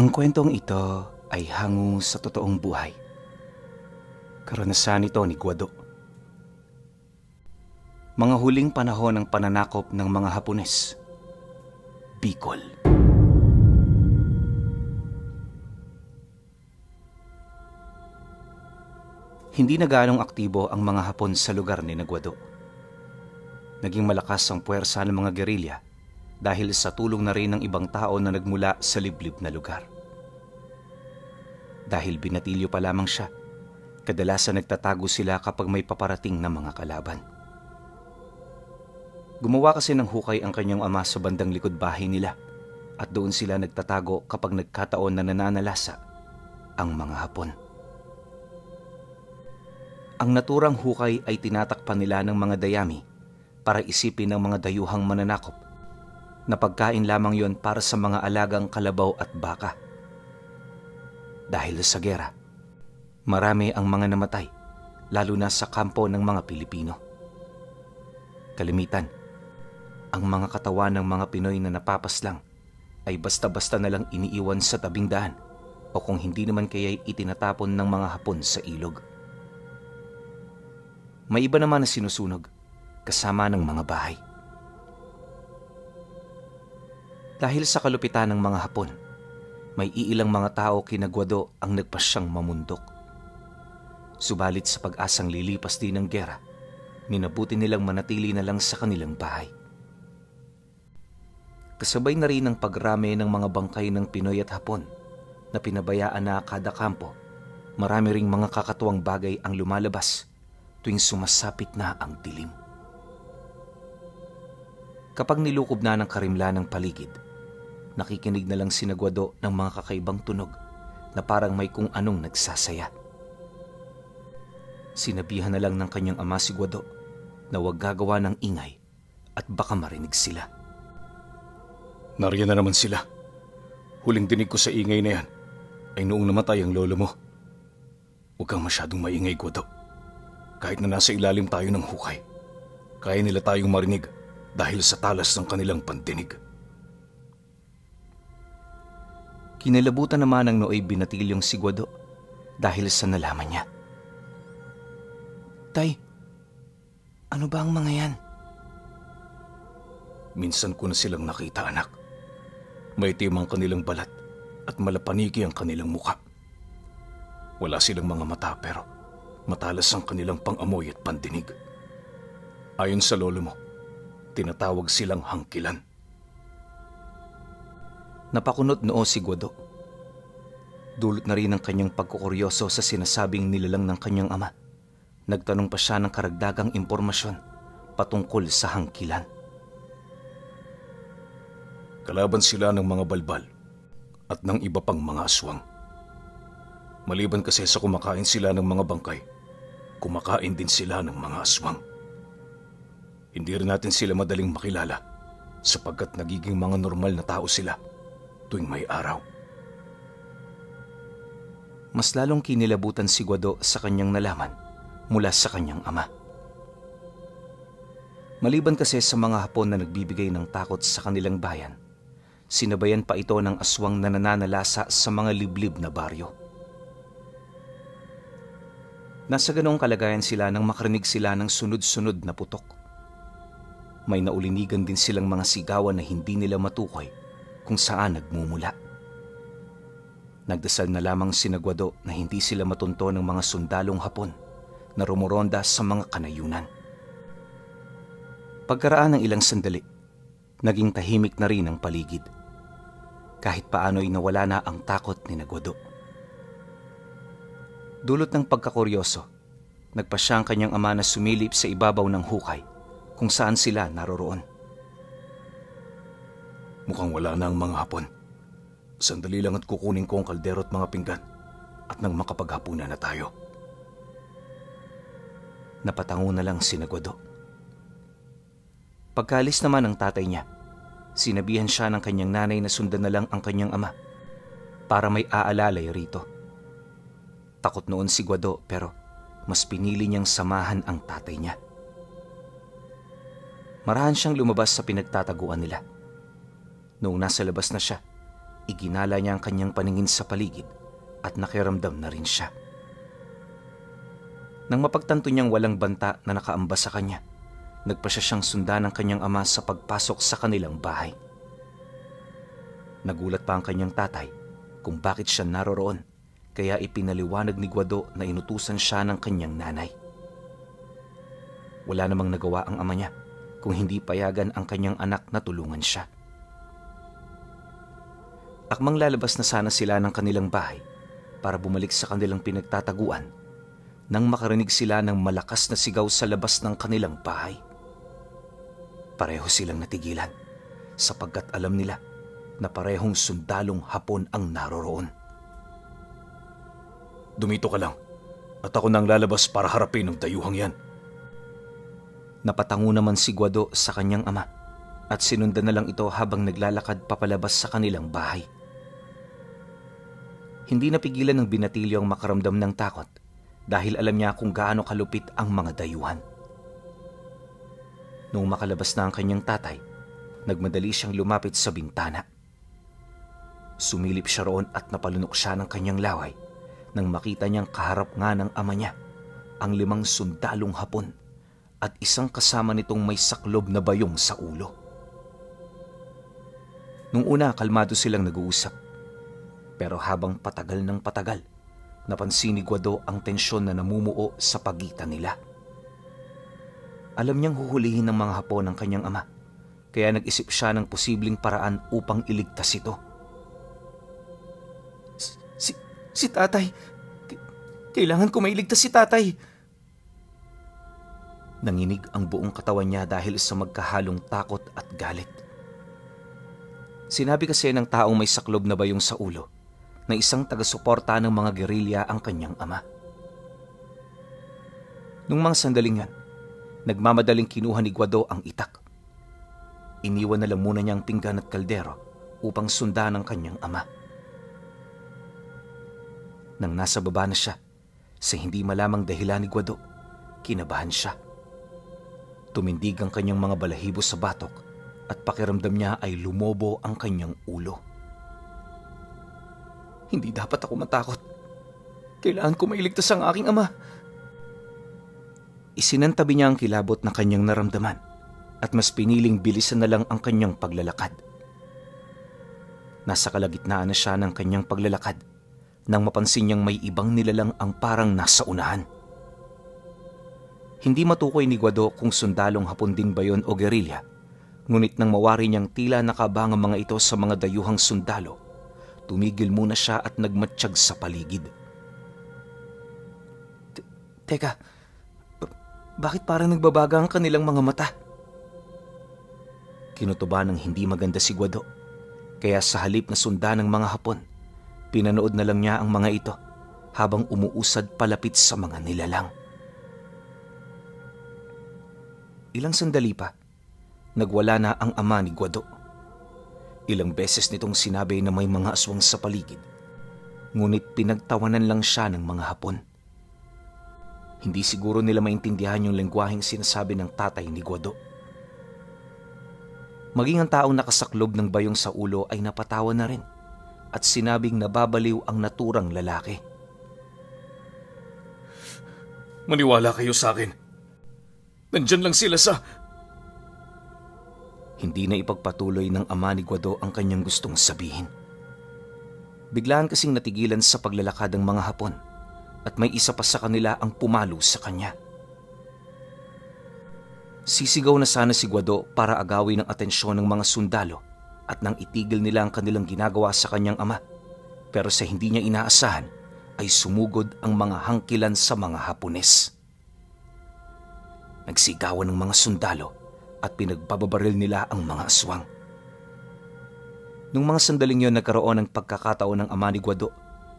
Ang kwentong ito ay hango sa totoong buhay. Karanasan ito ni Guado. Mga huling panahon ng pananakop ng mga Hapones. Bicol. Hindi na gaanong aktibo ang mga Hapon sa lugar ni Guado. Naging malakas ang puwersa ng mga gerilya dahil sa tulong na rin ng ibang tao na nagmula sa liblib na lugar. Dahil binatilyo pa lamang siya, kadalasan nagtatago sila kapag may paparating na mga kalaban. Gumawa kasi ng hukay ang kanyang ama sa bandang likod bahay nila at doon sila nagtatago kapag nagkataon na nananalasa ang mga Hapon. Ang naturang hukay ay tinatakpan nila ng mga dayami para isipin ng mga dayuhang mananakop na pagkain lamang yon para sa mga alagang kalabaw at baka. Dahil sa gera, marami ang mga namatay, lalo na sa kampo ng mga Pilipino. Kalimitan, ang mga katawan ng mga Pinoy na napapaslang ay basta-basta na lang iniiwan sa tabing daan o kung hindi naman kaya'y itinatapon ng mga Hapon sa ilog. May iba naman na sinusunog kasama ng mga bahay. Dahil sa kalupitan ng mga Hapon, may iilang mga tao kina Guado ang nagpasyang mamundok. Subalit sa pag-asang lilipas din ng gera, minabuti nilang manatili na lang sa kanilang bahay. Kasabay na rin ang pagrami ng mga bangkay ng Pinoy at Hapon na pinabayaan na kada kampo, marami ring mga kakatuwang bagay ang lumalabas tuwing sumasapit na ang dilim. Kapag nilukob na ng karimlan ng paligid, nakikinig na lang si Guado ng mga kakaibang tunog na parang may kung anong nagsasaya. Sinabihan na lang ng kanyang ama si Guado na huwag gagawa ng ingay at baka marinig sila. Nariyan na naman sila. Huling dinig ko sa ingay na yan ay noong namatay ang lolo mo. Huwag kang masyadong maingay, Guado. Kahit na nasa ilalim tayo ng hukay, kaya nila tayong marinig dahil sa talas ng kanilang pandinig. Kinalabutan naman ng nooy binatilyong si Guado dahil sa nalaman niya. Tay, ano ba ang mga yan? Minsan ko na silang nakita, anak. Maitim ang kanilang balat at malapaniki ang kanilang muka. Wala silang mga mata pero matalas ang kanilang pang-amoy at pandinig. Ayon sa lolo mo, tinatawag silang hangkilan. Napakunot noo si Guado. Dulot na rin ang kanyang pagkukuryoso sa sinasabing nilalang ng kanyang ama. Nagtanong pa siya ng karagdagang impormasyon patungkol sa hangkilan. Kalaban sila ng mga balbal at ng iba pang mga aswang. Maliban kasi sa kumakain sila ng mga bangkay, kumakain din sila ng mga aswang. Hindi rin natin sila madaling makilala sapagkat nagiging mga normal na tao sila tuwing may araw. Mas lalong kinilabutan si Guado sa kanyang nalaman mula sa kanyang ama. Maliban kasi sa mga Hapon na nagbibigay ng takot sa kanilang bayan, sinabayan pa ito ng aswang na nananalasa sa mga liblib na baryo. Nasa ganoong kalagayan sila nang makarinig sila ng sunod-sunod na putok. May naulinigan din silang mga sigawan na hindi nila matukoy kung saan nagmumula. Nagdasal na lamang si Guado na hindi sila matunto ng mga sundalong Hapon na rumuronda sa mga kanayunan. Pagkaraan ng ilang sandali, naging tahimik na rin ang paligid. Kahit paano'y nawala na ang takot ni Guado. Dulot ng pagkakuryoso, nagpa siya ang kanyang ama na sumilip sa ibabaw ng hukay kung saan sila naroroon. Mukhang wala na ang mga Hapon. Sandali lang at kukunin ko ang kaldero at mga pinggan at nang makapaghapunan na tayo. Napatango na lang si Guado. Pagkaalis naman ng tatay niya, sinabihan siya ng kanyang nanay na sundan na lang ang kanyang ama para may aalalay rito. Takot noon si Guado pero mas pinili niyang samahan ang tatay niya. Marahan siyang lumabas sa pinagtataguan nila. Noong nasa labas na siya, Iginala niya ang kanyang paningin sa paligid at nakiramdam na rin siya. Nang mapagtanto niyang walang banta na nakaamba sa kanya, nagpasya siyang sundan ng kanyang ama sa pagpasok sa kanilang bahay. Nagulat pa ang kanyang tatay kung bakit siya naroroon, kaya ipinaliwanag ni Guado na inutusan siya ng kanyang nanay. Wala namang nagawa ang ama niya kung hindi payagan ang kanyang anak na tulungan siya. Akmang lalabas na sana sila ng kanilang bahay para bumalik sa kanilang pinagtataguan nang makarinig sila ng malakas na sigaw sa labas ng kanilang bahay. Pareho silang natigilan sapagkat alam nila na parehong sundalong Hapon ang naroroon. Dumito ka lang at ako nang lalabas para harapin ang dayuhang yan. Napatango naman si Guado sa kanyang ama at sinundan na lang ito habang naglalakad papalabas sa kanilang bahay. Hindi napigilan ng binatilyo ang makaramdam ng takot dahil alam niya kung gaano kalupit ang mga dayuhan. Noong makalabas na ang kanyang tatay, nagmadali siyang lumapit sa bintana. Sumilip siya roon at napalunok siya ng kanyang laway nang makita niyang kaharap nga ng ama niya ang 5 sundalong Hapon at isang kasama nitong may saklob na bayong sa ulo. Nung una, kalmado silang nag-uusap. Pero habang patagal ng patagal, napansin ni Guado ang tensyon na namumuo sa pagitan nila. Alam niyang huhulihin ng mga Hapon ang kanyang ama, kaya nag-isip siya ng posibleng paraan upang iligtas ito. Si tatay, kailangan ko mailigtas si tatay. Nanginig ang buong katawan niya dahil sa magkahalong takot at galit. Sinabi kasi ng taong may saklob na bayong sa ulo na isang taga-suporta ng mga gerilya ang kanyang ama. Nung mga sandaling yan, nagmamadaling kinuha ni Guado ang itak. Iniwan na lang muna niya ang pinggan at kaldero upang sundan ang kanyang ama. Nang nasa baba na siya, sa hindi malamang dahilan ni Guado, kinabahan siya. Tumindig ang kanyang mga balahibo sa batok at pakiramdam niya ay lumobo ang kanyang ulo. Hindi dapat ako matakot. Kailangan ko mailigtas ang aking ama. Isinantabi niya ang kilabot na kanyang naramdaman at mas piniling bilisan na lang ang kanyang paglalakad. Nasa kalagitnaan na siya ng kanyang paglalakad nang mapansin niyang may ibang nilalang ang parang nasa unahan. Hindi matukoy ni Guado kung sundalong Hapon din ba yun o gerilya, ngunit nang mawari niyang tila nakabang ang mga ito sa mga dayuhang sundalo, tumigil muna siya at nagmatsyag sa paligid. Teka, bakit parang nagbabaga ang kanilang mga mata? Kinutuba ng hindi maganda si Guado, kaya sa halip na sundan ng mga Hapon, pinanood na lang niya ang mga ito habang umuusad palapit sa mga nilalang. Ilang sandali pa, nagwala na ang ama ni Guado. Ilang beses nitong sinabi na may mga aswang sa paligid, ngunit pinagtawanan lang siya ng mga Hapon. Hindi siguro nila maintindihan yung lengguaheng sinasabi ng tatay ni Guado. Maging ang taong nakasaklob ng bayong sa ulo ay napatawa na rin at sinabing nababaliw ang naturang lalaki. Maniwala kayo sa akin. Nandyan lang sila sa... Hindi na ipagpatuloy ng ama ni Guado ang kanyang gustong sabihin. Biglaan kasing natigilan sa paglalakad ng mga Hapon at may isa pa sa kanila ang pumalo sa kanya. Sisigaw na sana si Guado para agawin ang atensyon ng mga sundalo at nang itigil nila ang kanilang ginagawa sa kanyang ama. Pero sa hindi niya inaasahan ay sumugod ang mga hangkilan sa mga Hapones. Nagsigawan ng mga sundalo at pinagbababaril nila ang mga aswang. Nung mga sandaling yon, nagkaroon ng pagkakataon ng ama ni Guado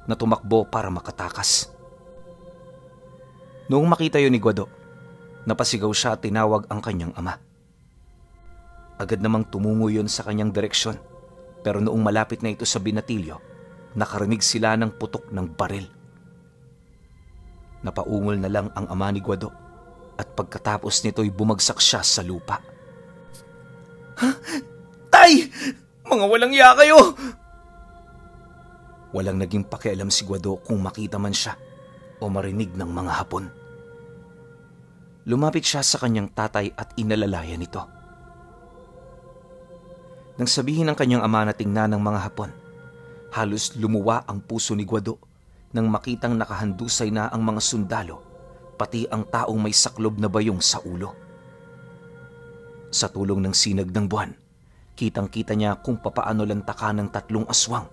na tumakbo para makatakas. Noong makita yon ni Guado, napasigaw siya at tinawag ang kanyang ama. Agad namang tumungo yon sa kanyang direksyon, pero noong malapit na ito sa binatilyo, nakarinig sila ng putok ng baril. Napaungol na lang ang ama ni Guado at pagkatapos nito'y bumagsak siya sa lupa. Ha? Tay! Mga walang iya kayo! Walang naging pakialam si Guado kung makita man siya o marinig ng mga Hapon. Lumapit siya sa kanyang tatay at inalalayan ito. Nang sabihin ng kanyang ama na tingnan ng mga Hapon, halos lumuwa ang puso ni Guado nang makitang nakahandusay na ang mga sundalo, pati ang taong may saklob na bayong sa ulo. Sa tulong ng sinag ng buwan, kitang-kita niya kung papaano lantakan ng 3 aswang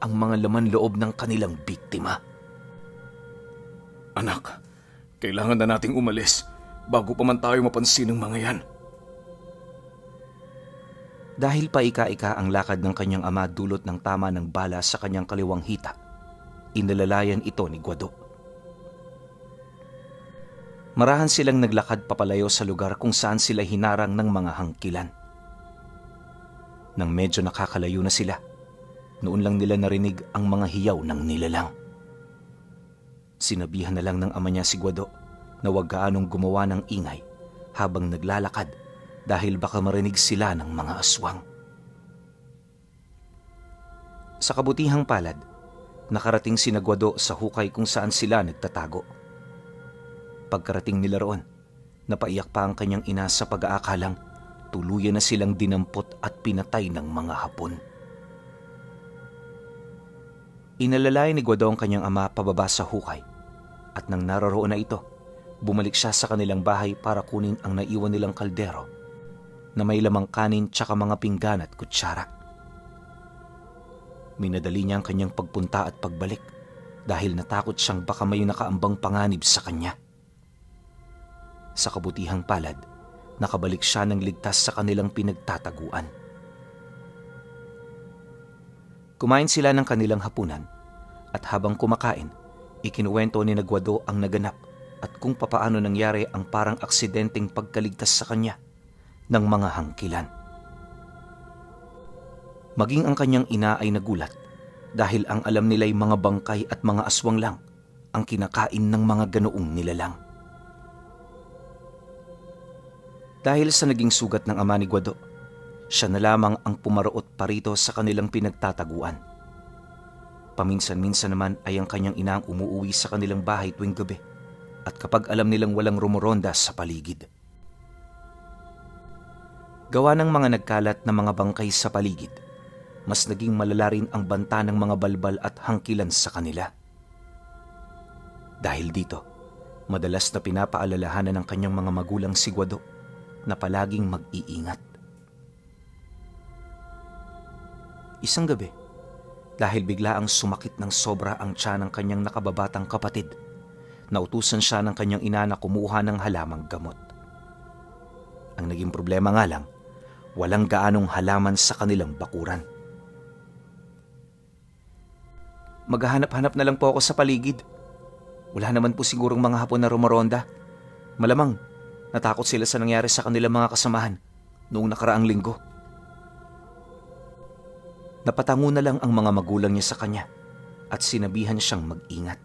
ang mga laman loob ng kanilang biktima. Anak, kailangan na nating umalis bago pa man tayo mapansin ng mga yan. Dahil paika-ika ang lakad ng kanyang ama dulot ng tama ng bala sa kanyang kaliwang hita, inalalayan ito ni Guado. Marahan silang naglakad papalayo sa lugar kung saan sila hinarang ng mga hangkilan. Nang medyo nakakalayo na sila, noon lang nila narinig ang mga hiyaw ng nilalang. Sinabihan na lang ng ama niya si Guado na huwag gaanong gumawa ng ingay habang naglalakad dahil baka marinig sila ng mga aswang. Sa kabutihang palad, nakarating si Guado sa hukay kung saan sila nagtatago. Pagkarating nila roon, napaiyak pa ang kanyang ina sa pag-aakalang tuluyan na silang dinampot at pinatay ng mga Hapon. Inalalay ni Guado ang kanyang ama pababa sa hukay at nang naroroon na ito, bumalik siya sa kanilang bahay para kunin ang naiwan nilang kaldero na may lamang kanin tsaka mga pinggan at kutsara. Minadali niya ang kanyang pagpunta at pagbalik dahil natakot siyang baka may nakaambang panganib sa kanya. Sa kabutihang palad, nakabalik siya ng ligtas sa kanilang pinagtataguan. Kumain sila ng kanilang hapunan at habang kumakain, ikinuwento ni Guado ang naganap at kung papaano nangyari ang parang aksidenteng pagkaligtas sa kanya ng mga hangkilan. Maging ang kanyang ina ay nagulat dahil ang alam nila'y mga bangkay at mga aswang lang ang kinakain ng mga ganoong nilalang. Dahil sa naging sugat ng ama ni Guado, siya na lamang ang pumaroot parito sa kanilang pinagtataguan. Paminsan-minsan naman ay ang kanyang ina ang umuuwi sa kanilang bahay tuwing gabi at kapag alam nilang walang rumoronda sa paligid. Gawa ng mga nagkalat na mga bangkay sa paligid, mas naging malala rin ang banta ng mga balbal at hangkilan sa kanila. Dahil dito, madalas na pinapaalalahanan ng kanyang mga magulang si Guado na palaging mag-iingat. Isang gabi, dahil bigla ang sumakit ng sobra ang tiyan ng kanyang nakababatang kapatid, nautusan siya ng kanyang ina na kumuha ng halamang gamot. Ang naging problema nga lang, walang gaanong halaman sa kanilang bakuran. Maghahanap-hanap na lang po ako sa paligid. Wala naman po sigurong mga Hapon na rumoronda. Malamang natakot sila sa nangyari sa kanilang mga kasamahan noong nakaraang linggo. Napatango na lang ang mga magulang niya sa kanya at sinabihan siyang mag-ingat.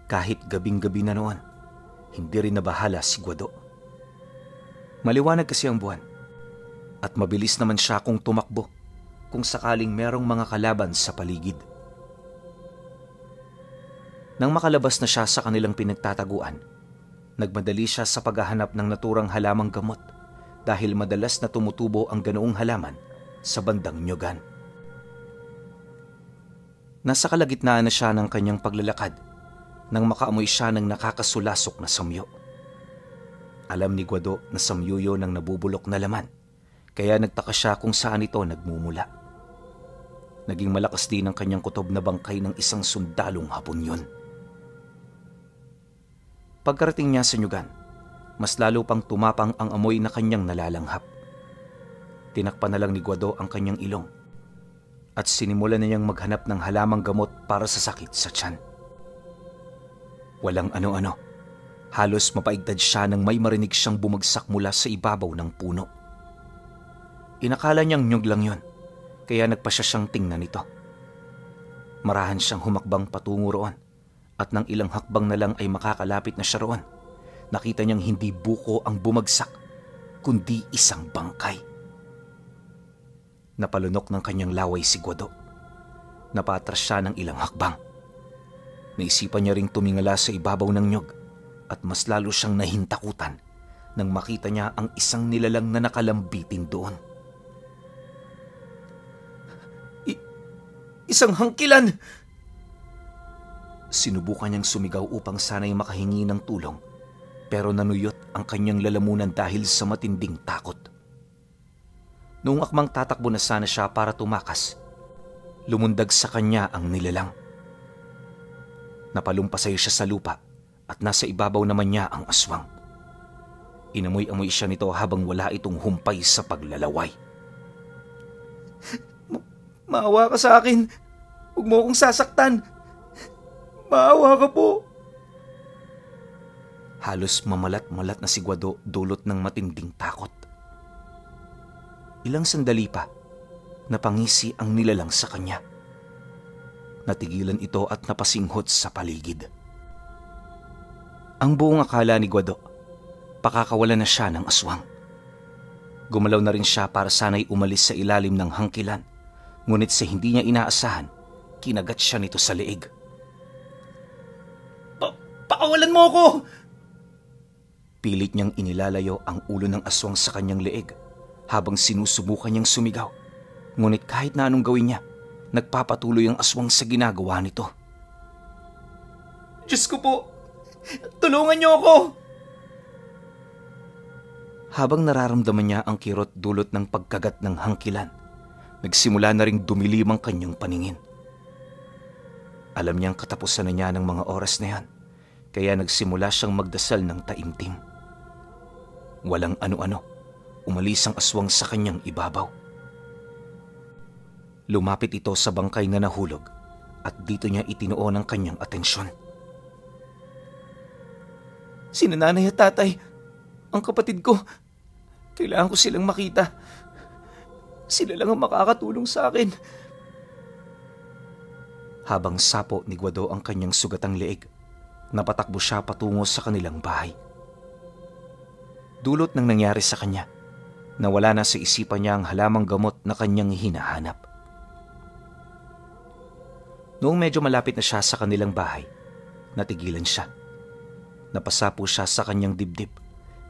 Kahit gabing-gabi na noon, hindi rin nabahala si Guado. Maliwanag kasi ang buwan at mabilis naman siya kung tumakbo kung sakaling merong mga kalaban sa paligid. Nang makalabas na siya sa kanilang pinagtataguan, nagmadali siya sa paghahanap ng naturang halamang gamot dahil madalas na tumutubo ang ganoong halaman sa bandang Nyogan. Nasa kalagitnaan na siya ng kanyang paglalakad nang makaamoy siya ng nakakasulasok na samyo. Alam ni Guado na samyuyo ng nabubulok na laman, kaya nagtaka siya kung saan ito nagmumula. Naging malakas din ang kanyang kutob na bangkay ng isang sundalong Hapon yun. Pagkarating niya sa Nyogan, mas lalo pang tumapang ang amoy na kanyang nalalanghap. Tinakpan na lang ni Guado ang kanyang ilong at sinimulan na niyang maghanap ng halamang gamot para sa sakit sa tiyan. Walang ano-ano, halos mapaigtad siya nang may marinig siyang bumagsak mula sa ibabaw ng puno. Inakala niyang nyug lang yun, kaya nagpasya siyang tingnan ito. Marahan siyang humakbang patungo roon at nang ilang hakbang na lang ay makakalapit na siya roon. Nakita niyang hindi buko ang bumagsak, kundi isang bangkay. Napalunok ng kanyang laway si Guado. Napatras siya ng ilang hakbang. Naisipan niya ring tumingala sa ibabaw ng nyog at mas lalo siyang nahintakutan nang makita niya ang isang nilalang na nakalambitin doon. Isang hangkilan! Sinubukan niyang sumigaw upang sana'y makahingi ng tulong, pero nanuyot ang kanyang lalamunan dahil sa matinding takot. Noong akmang tatakbo na sana siya para tumakas, lumundag sa kanya ang nilalang. Napalumpasay siya sa lupa at nasa ibabaw naman niya ang aswang. Inamoy-amoy siya nito habang wala itong humpay sa paglalaway. Maawa ka sa akin. Huwag mo akong sasaktan. Maawa ka po. Halos mamalat-malat na si Guado dulot ng matinding takot. Ilang sandali pa, napangisi ang nilalang sa kanya. Natigilan ito at napasinghot sa paligid. Ang buong akala ni Guado, pakakawalan na siya ng aswang. Gumalaw na rin siya para sana'y umalis sa ilalim ng hangkilan, ngunit sa hindi niya inaasahan, kinagat siya nito sa leeg. Pakawalan mo ako! Pilit niyang inilalayo ang ulo ng aswang sa kanyang leeg habang sinusubukan niyang sumigaw. Ngunit kahit na anong gawin niya, nagpapatuloy ang aswang sa ginagawa nito. Diyos ko po! Tulungan niyo ako! Habang nararamdaman niya ang kirot dulot ng pagkagat ng hangkilan, nagsimula na ring dumilim ang kanyang paningin. Alam niyang katapusan na niya ng mga oras na yan, kaya nagsimula siyang magdasal ng taimtim. Walang ano-ano, umalis ang aswang sa kanyang ibabaw. Lumapit ito sa bangkay na nahulog at dito niya itinuon ang kanyang atensyon. Sina nanay at tatay, ang kapatid ko, kailangan ko silang makita. Sila lang ang makakatulong sa akin. Habang sapo ni Guado ang kanyang sugatang leeg, napatakbo siya patungo sa kanilang bahay. Dulot ng nangyari sa kanya, nawala na sa isipan niya ang halamang gamot na kanyang hinahanap. Noong medyo malapit na siya sa kanilang bahay, natigilan siya. Napasapo siya sa kanyang dibdib,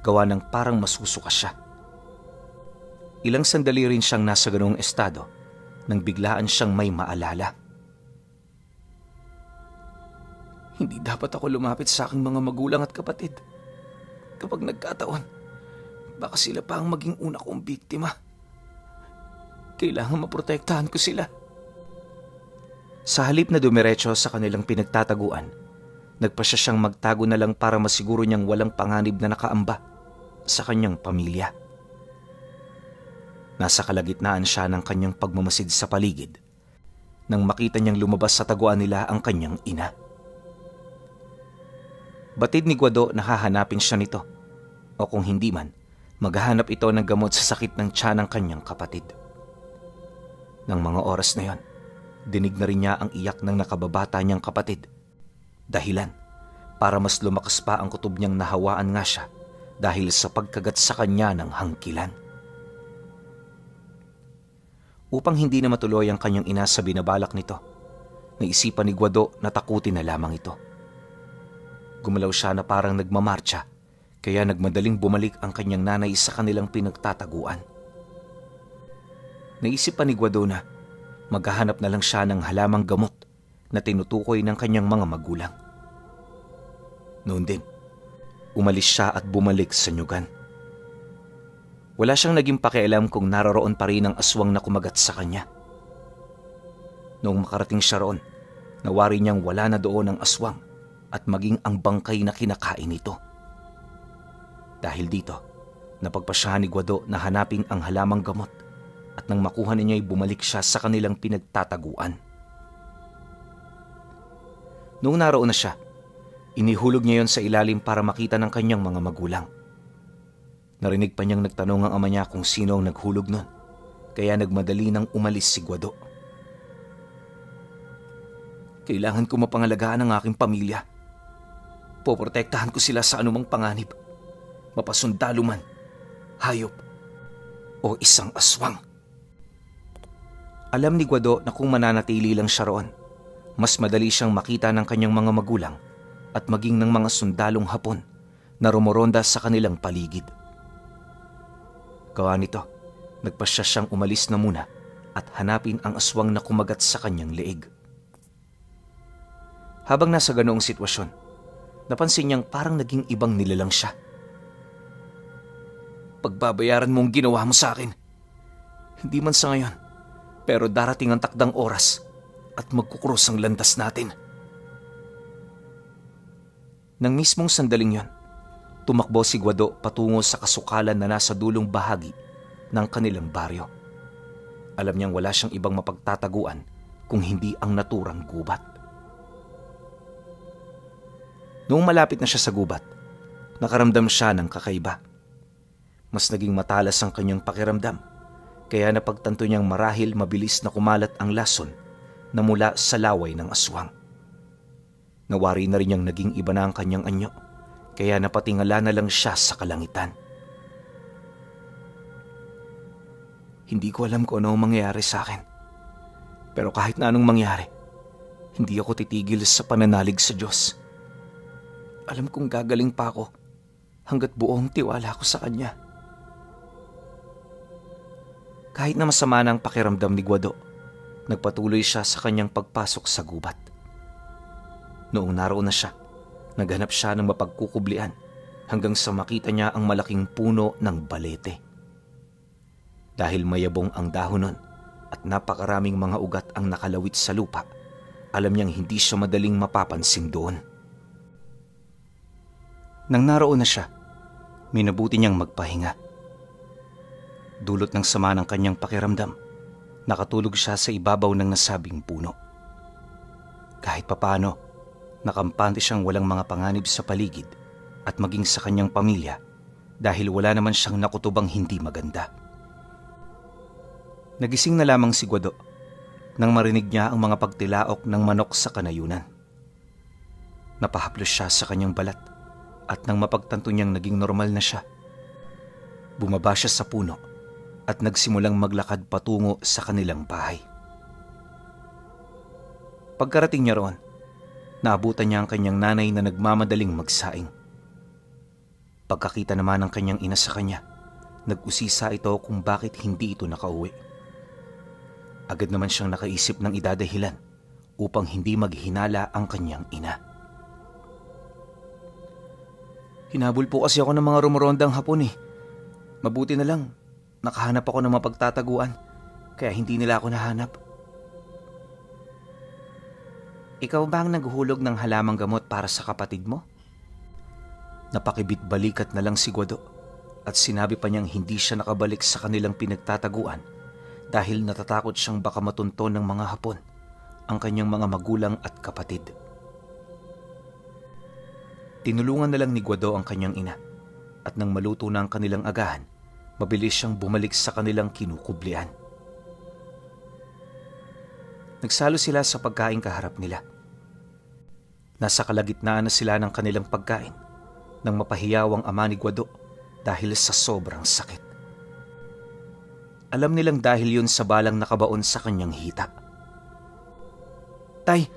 gawa ng parang masusuka siya. Ilang sandali rin siyang nasa ganoong estado nang biglaan siyang may maalala. Hindi dapat ako lumapit sa aking mga magulang at kapatid. Kapag nagkataon, baka sila pa ang maging una kong biktima. Kailangan maprotektahan ko sila. Sa halip na dumiretso sa kanilang pinagtataguan, nagpasya siyang magtago na lang para masiguro niyang walang panganib na nakaamba sa kanyang pamilya. Nasa kalagitnaan siya ng kanyang pagmamasid sa paligid nang makita niyang lumabas sa taguan nila ang kanyang ina. Batid ni Guado na hahanapin siya nito, o kung hindi man, maghahanap ito ng gamot sa sakit ng tiyan ng kanyang kapatid. Nang mga oras na yon, dinig na rin niya ang iyak ng nakababata niyang kapatid. Dahilan para mas lumakas pa ang kutob niyang nahawaan nga siya dahil sa pagkagat sa kanya ng hangkilan. Upang hindi na matuloy ang kanyang ina sa binabalak nito, naisipan ni Guado na takutin na lamang ito. Gumalaw siya na parang nagmamarcha, kaya nagmadaling bumalik ang kanyang nanay sa kanilang pinagtataguan. Naisip pa ni Guado na maghahanap na lang siya ng halamang gamot na tinutukoy ng kanyang mga magulang. Noon din, umalis siya at bumalik sa nyugan. Wala siyang naging pakialam kung naroroon pa rin ang aswang na kumagat sa kanya. Noong makarating siya roon, nawari niyang wala na doon ang aswang at maging ang bangkay na kinakain nito. Dahil dito, napagpasyahan ni Guado na hanapin ang halamang gamot at nang makuha niya ay bumalik siya sa kanilang pinagtataguan. Noong naroon na siya, inihulog niya yon sa ilalim para makita ng kanyang mga magulang. Narinig pa niyang nagtanong ang ama niya kung sino ang naghulog nun, kaya nagmadali nang umalis si Guado. Kailangan ko mapangalagaan ang aking pamilya. Poprotektahan ko sila sa anumang panganib, mapasundalo man, hayop, o isang aswang. Alam ni Guado na kung mananatili lang siya roon, mas madali siyang makita ng kanyang mga magulang at maging ng mga sundalong Hapon na rumoronda sa kanilang paligid. Gawa nito, nagpasya siyang umalis na muna at hanapin ang aswang na kumagat sa kanyang leeg. Habang nasa ganoong sitwasyon, napansin niyang parang naging ibang nilalang siya. Pagbabayaran mo ang ginawa mo sa akin. Hindi man sa ngayon, pero darating ang takdang oras at magkukrus ang landas natin. Nang mismong sandaling yon, tumakbo si Guado patungo sa kasukalan na nasa dulong bahagi ng kanilang baryo. Alam niyang wala siyang ibang mapagtataguan kung hindi ang naturang gubat. Noong malapit na siya sa gubat, nakaramdam siya ng kakaiba. Mas naging matalas ang kanyang pakiramdam, kaya napagtanto niyang marahil mabilis na kumalat ang lason na mula sa laway ng aswang. Nawari na rin niyang naging iba na ang kanyang anyo, kaya napatingala na lang siya sa kalangitan. Hindi ko alam kung ano ang mangyayari sa akin. Pero kahit na anong mangyari, hindi ako titigil sa pananalig sa Diyos. Alam kong gagaling pa ako hanggat buong tiwala ko sa Kanya. Kahit na masama na ang pakiramdam ni Guado, nagpatuloy siya sa kanyang pagpasok sa gubat. Noong naroon na siya, naghanap siya ng mapagkukublian hanggang sa makita niya ang malaking puno ng balete. Dahil mayabong ang dahon nun at napakaraming mga ugat ang nakalawit sa lupa, alam niyang hindi siya madaling mapapansin doon. Nang naroon na siya, minabuti niyang magpahinga. Dulot ng sama ng kanyang pakiramdam, nakatulog siya sa ibabaw ng nasabing puno. Kahit papaano, nakampante siyang walang mga panganib sa paligid at maging sa kanyang pamilya dahil wala naman siyang nakutubang hindi maganda. Nagising na lamang si Guado nang marinig niya ang mga pagtilaok ng manok sa kanayunan. Napahaplos siya sa kanyang balat at nang mapagtanto niyang naging normal na siya, bumaba siya sa puno at nagsimulang maglakad patungo sa kanilang bahay. Pagkarating niya roon, naabutan niya ang kanyang nanay na nagmamadaling magsaing. Pagkakita naman ng kanyang ina sa kanya, nag-usisa ito kung bakit hindi ito nakauwi. Agad naman siyang nakaisip ng idadahilan upang hindi maghinala ang kanyang ina. Hinabol po kasi ako ng mga rumorondang Hapon eh. Mabuti na lang, nakahanap ako ng mapagtataguan, kaya hindi nila ako nahanap. Ikaw ba ang naghuhulog ng halamang gamot para sa kapatid mo? Napakibit-balikat na lang si Guado at sinabi pa niyang hindi siya nakabalik sa kanilang pinagtataguan dahil natatakot siyang baka matunton ng mga Hapon ang kanyang mga magulang at kapatid. Tinulungan na lang ni Guado ang kanyang ina at nang maluto na ang kanilang agahan, mabilis siyang bumalik sa kanilang kinukublian. Nagsalo sila sa pagkain kaharap nila. Nasa kalagitnaan na sila ng kanilang pagkain nang mapahiyaw ang ama ni Guado dahil sa sobrang sakit. Alam nilang dahil yun sa balang nakabaon sa kanyang hita. Tay,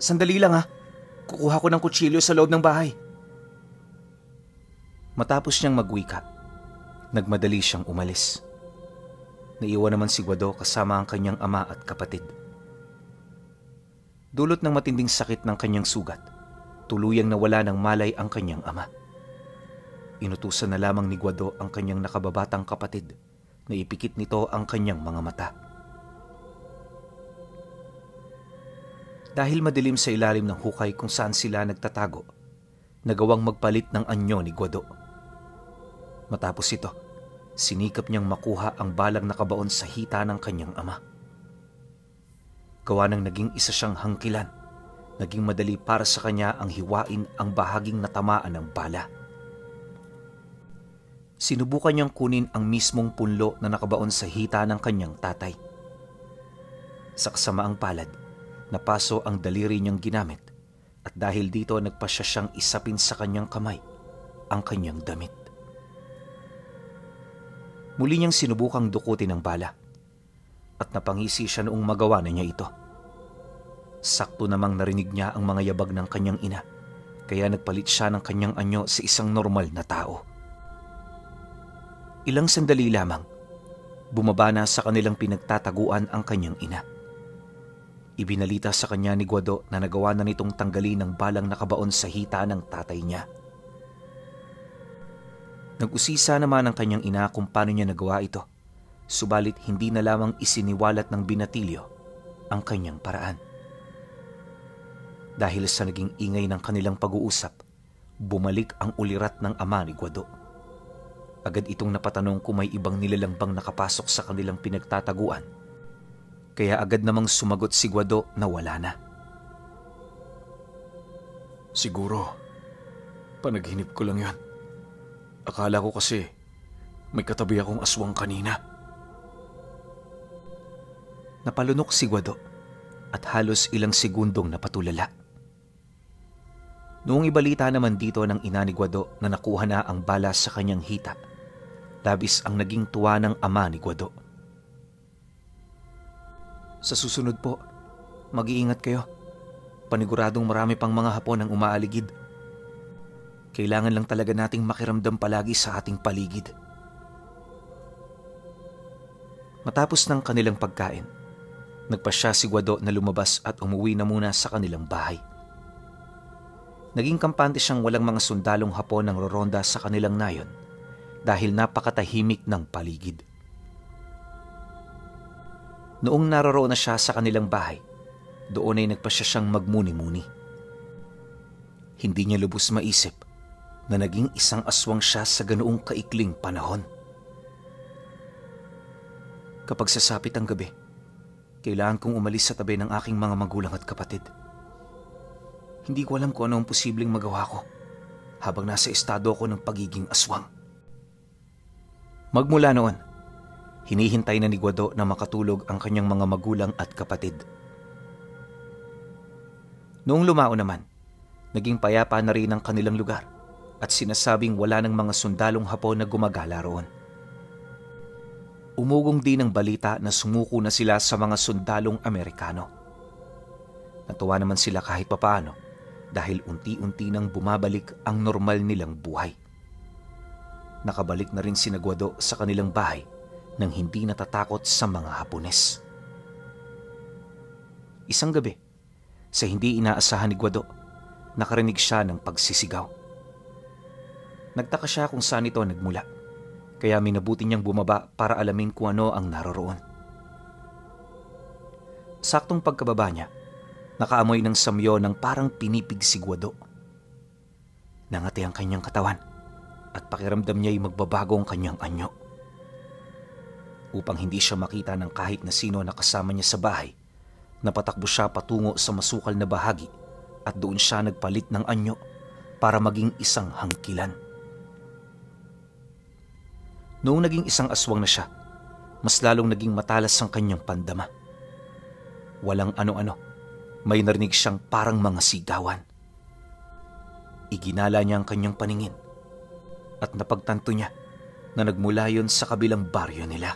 sandali lang ha. Kukuha ko ng kutsilyo sa loob ng bahay. Matapos niyang magwika, nagmadali siyang umalis. Naiwan naman si Guado kasama ang kanyang ama at kapatid. Dulot ng matinding sakit ng kanyang sugat, tuluyang nawala ng malay ang kanyang ama. Inutusan na lamang ni Guado ang kanyang nakababatang kapatid na ipikit nito ang kanyang mga mata. Dahil madilim sa ilalim ng hukay kung saan sila nagtatago, nagawang magpalit ng anyo ni Guado. Matapos ito, sinikap niyang makuha ang balang nakabaon sa hita ng kanyang ama. Gawa ng naging isa siyang hangkilan, naging madali para sa kanya ang hiwain ang bahaging natamaan ng bala. Sinubukan niyang kunin ang mismong punlo na nakabaon sa hita ng kanyang tatay. Sa kasamaang palad, napaso ang daliri niyang ginamit at dahil dito nagpasya siyang isapin sa kanyang kamay ang kanyang damit. Muli niyang sinubukang dukutin ang bala. at napangisi siya noong magawa na niya ito. Sakto namang narinig niya ang mga yabag ng kanyang ina, kaya nagpalit siya ng kanyang anyo sa isang normal na tao. Ilang sandali lamang, bumaba na sa kanilang pinagtataguan ang kanyang ina. Ibinalita sa kanya ni Guado na nagawa na nitong tanggalin ng balang nakabaon sa hita ng tatay niya. Nag-usisa naman ang kanyang ina kung paano niya nagawa ito, subalit hindi na lamang isiniwalat ng binatilyo ang kanyang paraan. Dahil sa naging ingay ng kanilang pag-uusap, bumalik ang ulirat ng ama ni Guado. Agad itong napatanong kung may ibang nilalang bang nakapasok sa kanilang pinagtataguan, kaya agad namang sumagot si Guado na wala na. Siguro, panaginip ko lang yan. Akala ko kasi may katabi akong aswang kanina. Napalunok si Guado at halos ilang segundong napatulala. Noong ibalita naman dito ng ina ni Guado na nakuha na ang bala sa kanyang hita, labis ang naging tuwa ng ama ni Guado. Sa susunod po, mag-iingat kayo. Paniguradong marami pang mga Hapon ang umaaligid. Kailangan lang talaga nating makiramdam palagi sa ating paligid. Matapos ng kanilang pagkain, nagpasya si Guado na lumabas at umuwi na muna sa kanilang bahay. Naging kampante siyang walang mga sundalong Hapon ang roronda sa kanilang nayon dahil napakatahimik ng paligid. Noong naroroon na siya sa kanilang bahay, doon ay nagpasya siyang magmuni-muni. Hindi niya lubos maisip na naging isang aswang siya sa ganoong kaikling panahon. Kapag sasapit ang gabi, kailangan kong umalis sa tabi ng aking mga magulang at kapatid. Hindi ko alam kung ano ang posibleng magawa ko habang nasa estado ko ng pagiging aswang. Magmula noon, hinihintay na ni Guado na makatulog ang kanyang mga magulang at kapatid. Noong lumao naman, naging payapa na rin ang kanilang lugar at sinasabing wala ng mga sundalong Hapon na gumagala roon. Umugong din ang balita na sumuko na sila sa mga sundalong Amerikano. Natuwa naman sila kahit papaano dahil unti-unti nang bumabalik ang normal nilang buhay. Nakabalik na rin si Guado sa kanilang bahay nang hindi natatakot sa mga Hapones. Isang gabi, sa hindi inaasahan ni Guado, nakarinig siya ng pagsisigaw. Nagtaka siya kung saan ito nagmula, kaya minabuti niyang bumaba para alamin kung ano ang naroroon. Saktong pagkababa niya, nakaamoy ng samyo ng parang pinipig si Guado. Nangati ang kanyang katawan at pakiramdam niya'y magbabago ang kanyang anyo. Upang hindi siya makita ng kahit na sino na kasama niya sa bahay, napatakbo siya patungo sa masukal na bahagi at doon siya nagpalit ng anyo para maging isang hangkilan. Noong naging isang aswang na siya, mas lalong naging matalas ang kanyang pandama. Walang ano-ano, may narinig siyang parang mga sigawan. Iginala niya ang kanyang paningin at napagtanto niya na nagmula yon sa kabilang baryo nila.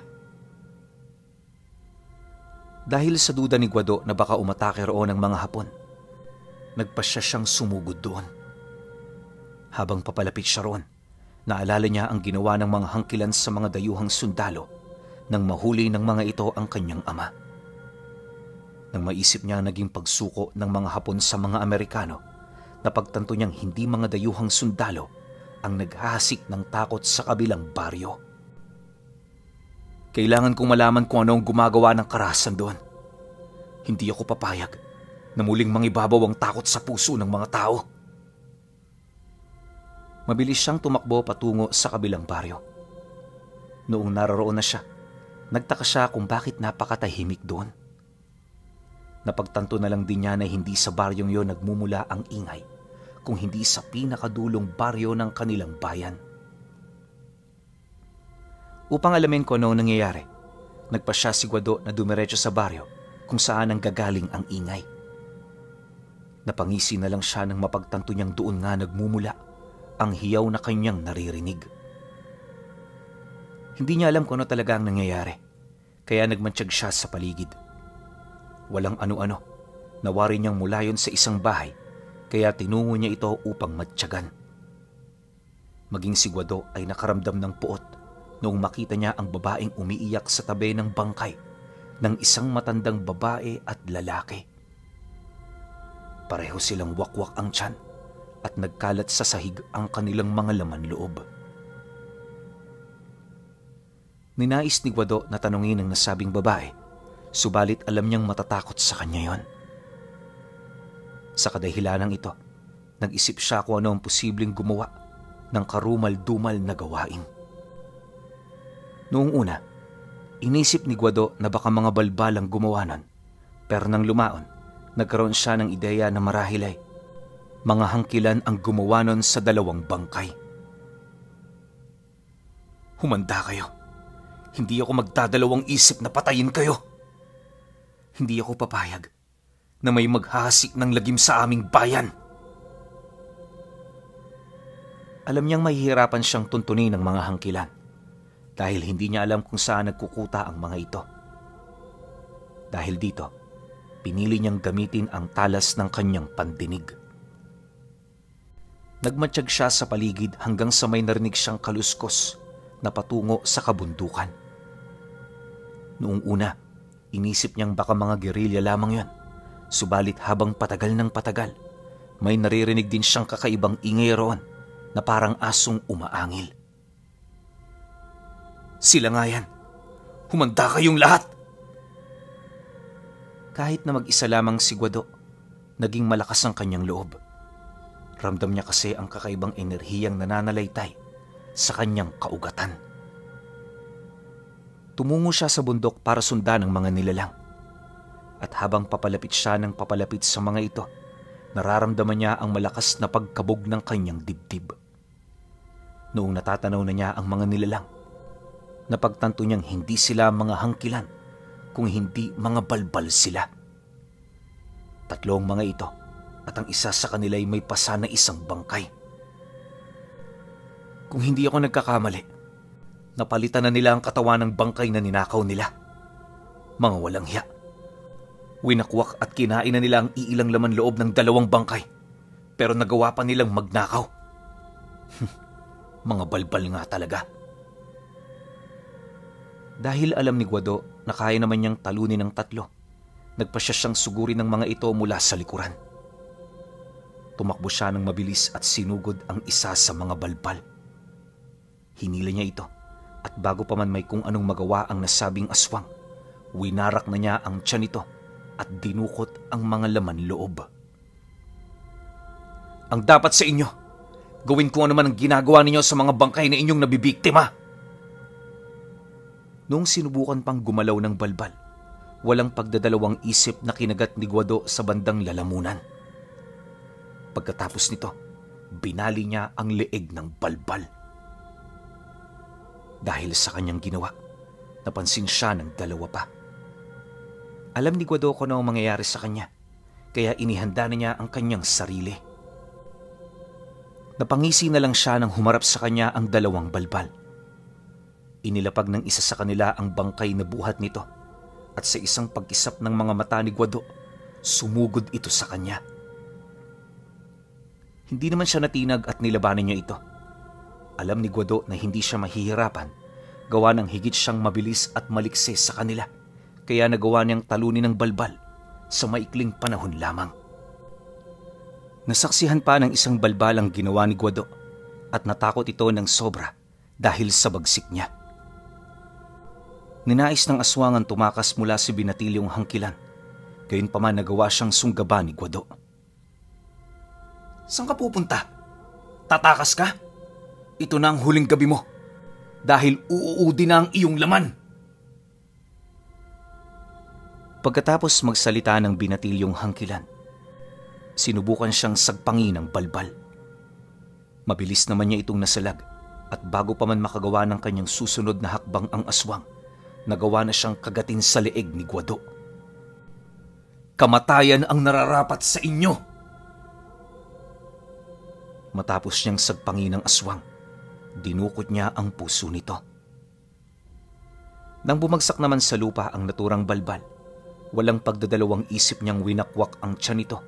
Dahil sa duda ni Guado na baka umatake roon ng mga Hapon, nagpasya siyang sumugod doon. Habang papalapit siya roon, naalala niya ang ginawa ng mga hangkilan sa mga dayuhang sundalo nang mahuli ng mga ito ang kanyang ama. Nang maisip niya ang naging pagsuko ng mga Hapon sa mga Amerikano, napagtanto niyang hindi mga dayuhang sundalo ang naghahasik ng takot sa kabilang baryo. Kailangan kong malaman kung ano ang gumagawa ng karahasan doon. Hindi ako papayag na muling mangibabaw ang takot sa puso ng mga tao. Mabilis siyang tumakbo patungo sa kabilang baryo. Noong naroroon na siya, nagtaka siya kung bakit napakatahimik doon. Napagtanto na lang din niya na hindi sa baryong yon nagmumula ang ingay, kung hindi sa pinakadulong baryo ng kanilang bayan. Upang alamin ko ano nangyayari, nagpasya si Guado na dumiretso sa baryo kung saan ang gagaling ang ingay. Napangisi na lang siya nang mapagtanto niyang doon nga nagmumula ang hiyaw na kanyang naririnig. Hindi niya alam kung ano talaga ang nangyayari, kaya nagmantsyag siya sa paligid. Walang ano-ano, nawari niyang mula yun sa isang bahay, kaya tinungo niya ito upang matyagan. Maging si Guado ay nakaramdam ng puot noong makita niya ang babaeng umiiyak sa tabi ng bangkay ng isang matandang babae at lalaki. Pareho silang wakwak ang tiyan at nagkalat sa sahig ang kanilang mga laman loob. Ninais ni Guado na tanungin ang nasabing babae, subalit alam niyang matatakot sa kanya yon. Sa kadahilanang ito, nag-isip siya kung ano ang posibleng gumawa ng karumal-dumal na gawain. Noong una, inisip ni Guado na baka mga balbal ang gumawa nun, pero nang lumaon, nagkaroon siya ng ideya na marahil ay mga hangkilan ang gumawa nun sa dalawang bangkay. Humanda kayo. Hindi ako magdadalawang isip na patayin kayo. Hindi ako papayag na may maghahasik ng lagim sa aming bayan. Alam niyang mahihirapan siyang tuntunin ng mga hangkilan dahil hindi niya alam kung saan nagkukuta ang mga ito. Dahil dito, pinili niyang gamitin ang talas ng kanyang pandinig. Nagmatsyag siya sa paligid hanggang sa may narinig siyang kaluskos na patungo sa kabundukan. Noong una, inisip niyang baka mga gerilya lamang yon. Subalit habang patagal ng patagal, may naririnig din siyang kakaibang ingay roon na parang asong umaangil. Sila nga yan. Humanda kayong lahat! Kahit na mag-isa lamang si Guado, naging malakas ang kanyang loob. Ramdam niya kasi ang kakaibang enerhiyang nananalaytay sa kanyang kaugatan. Tumungo siya sa bundok para sundan ang mga nilalang. At habang papalapit siya ng papalapit sa mga ito, nararamdaman niya ang malakas na pagkabog ng kanyang dibdib. Noong natatanaw na niya ang mga nilalang, napagtanto niyang hindi sila mga hangkilan, kung hindi mga balbal sila. Tatlong mga ito at ang isa sa kanila ay may pasa na isang bangkay. Kung hindi ako nagkakamali, napalitan na nila ang katawan ng bangkay na ninakaw nila. Mga walang hiya. Winakwak at kinain na nila ang iilang laman loob ng dalawang bangkay, pero nagawa pa nilang magnakaw. Mga balbal nga talaga. Dahil alam ni Guado na kaya naman niyang talunin ng tatlo, nagpasya siyang sugurin ng mga ito mula sa likuran. Tumakbo siya ng mabilis at sinugod ang isa sa mga balbal. Hinila niya ito at bago pa man may kung anong magawa ang nasabing aswang, winarak na niya ang tiyan nito at dinukot ang mga laman loob. Ang dapat sa inyo, gawin kung ano man ang ginagawa ninyo sa mga bangkay na inyong nabibiktima. Noong sinubukan pang gumalaw ng balbal, walang pagdadalawang isip na kinagat ni Guado sa bandang lalamunan. Pagkatapos nito, binali niya ang leeg ng balbal. Dahil sa kanyang ginawa, napansin siya ng dalawa pa. Alam ni Guado kung ano ang mangyayari sa kanya, kaya inihanda na niya ang kanyang sarili. Napangisi na lang siya nang humarap sa kanya ang dalawang balbal. Inilapag ng isa sa kanila ang bangkay na buhat nito at sa isang pagkisap ng mga mata ni Guado, sumugod ito sa kanya. Hindi naman siya natinag at nilabanan niya ito. Alam ni Guado na hindi siya mahihirapan, gawa ng higit siyang mabilis at maliksi sa kanila, kaya nagawa niyang talunin ng balbal sa maikling panahon lamang. Nasaksihan pa ng isang balbal ang ginawa ni Guado at natakot ito ng sobra dahil sa bagsik niya. Ninais ng aswangan tumakas mula sa binatilyong hangkilan, gayunpaman nagawa siyang sunggaban ni Guado. Saan ka pupunta? Tatakas ka? Ito na ang huling gabi mo dahil uuudi na ang iyong laman. Pagkatapos magsalita ng binatilyong hangkilan, sinubukan siyang sagpangin ng balbal. Mabilis naman niya itong nasalag at bago pa man makagawa ng kanyang susunod na hakbang ang aswang, nagawa na siyang kagatin sa leeg ni Guado. Kamatayan ang nararapat sa inyo! Matapos niyang sagpangin ng aswang, dinukot niya ang puso nito. Nang bumagsak naman sa lupa ang naturang balbal, walang pagdadalawang isip niyang winakwak ang tiyan nito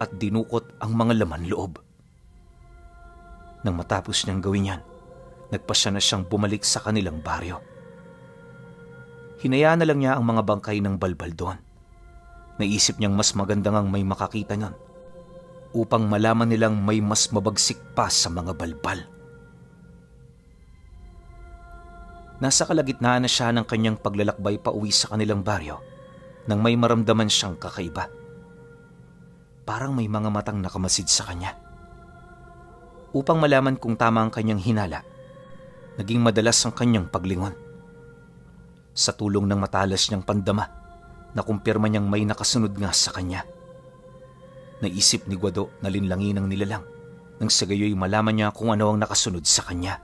at dinukot ang mga laman loob. Nang matapos niyang gawin yan, nagpasya na siyang bumalik sa kanilang baryo. Hinayaan na lang niya ang mga bangkay ng balbal doon. Naisip niyang mas maganda ngang may makakita niyon upang malaman nilang may mas mabagsik pa sa mga balbal. Nasa kalagitnaan na siya ng kanyang paglalakbay pa uwi sa kanilang baryo nang may maramdaman siyang kakaiba. Parang may mga matang nakamasid sa kanya. Upang malaman kung tama ang kanyang hinala, naging madalas ang kanyang paglingon. Sa tulong ng matalas niyang pandama, nakumpirma niyang may nakasunod nga sa kanya. Naisip ni Guado na linlangin ang nilalang nang sa gayoy malaman niya kung ano ang nakasunod sa kanya.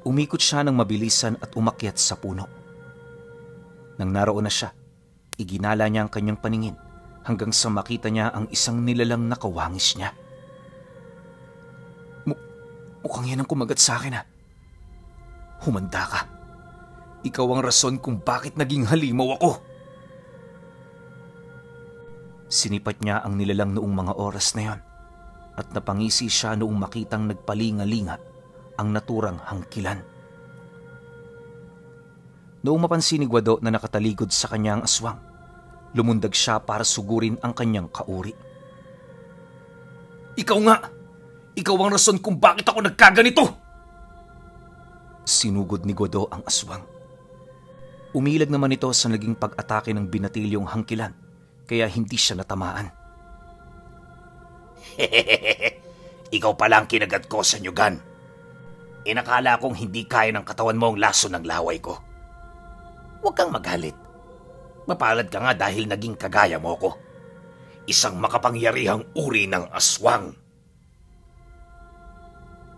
Umikot siya ng mabilisan at umakyat sa puno. Nang naroon na siya, iginala niya ang kanyang paningin hanggang sa makita niya ang isang nilalang na kawangis niya. Mukhang yan ang kumagat sa akin, ha? Humanda ka. Ikaw ang rason kung bakit naging halimaw ako. Sinipat niya ang nilalang noong mga oras na yon at napangisi siya noong makitang nagpalinga-linga ang naturang hangkilan. Noong mapansin ni Guado na nakataligod sa kanyang aswang, lumundag siya para sugurin ang kanyang kauri. Ikaw nga! Ikaw ang rason kung bakit ako nagkaganito! Sinugod ni Guado ang aswang. Umilag naman ito sa naging pag-atake ng binatilyong hangkilan, kaya hindi siya natamaan. Ikaw pala ang kinagat ko sa nyugan. Inakala kong hindi kaya ng katawan mo ang laso ng laway ko. Huwag kang magalit. Mapalad ka nga dahil naging kagaya mo ko. Isang makapangyarihang uri ng aswang.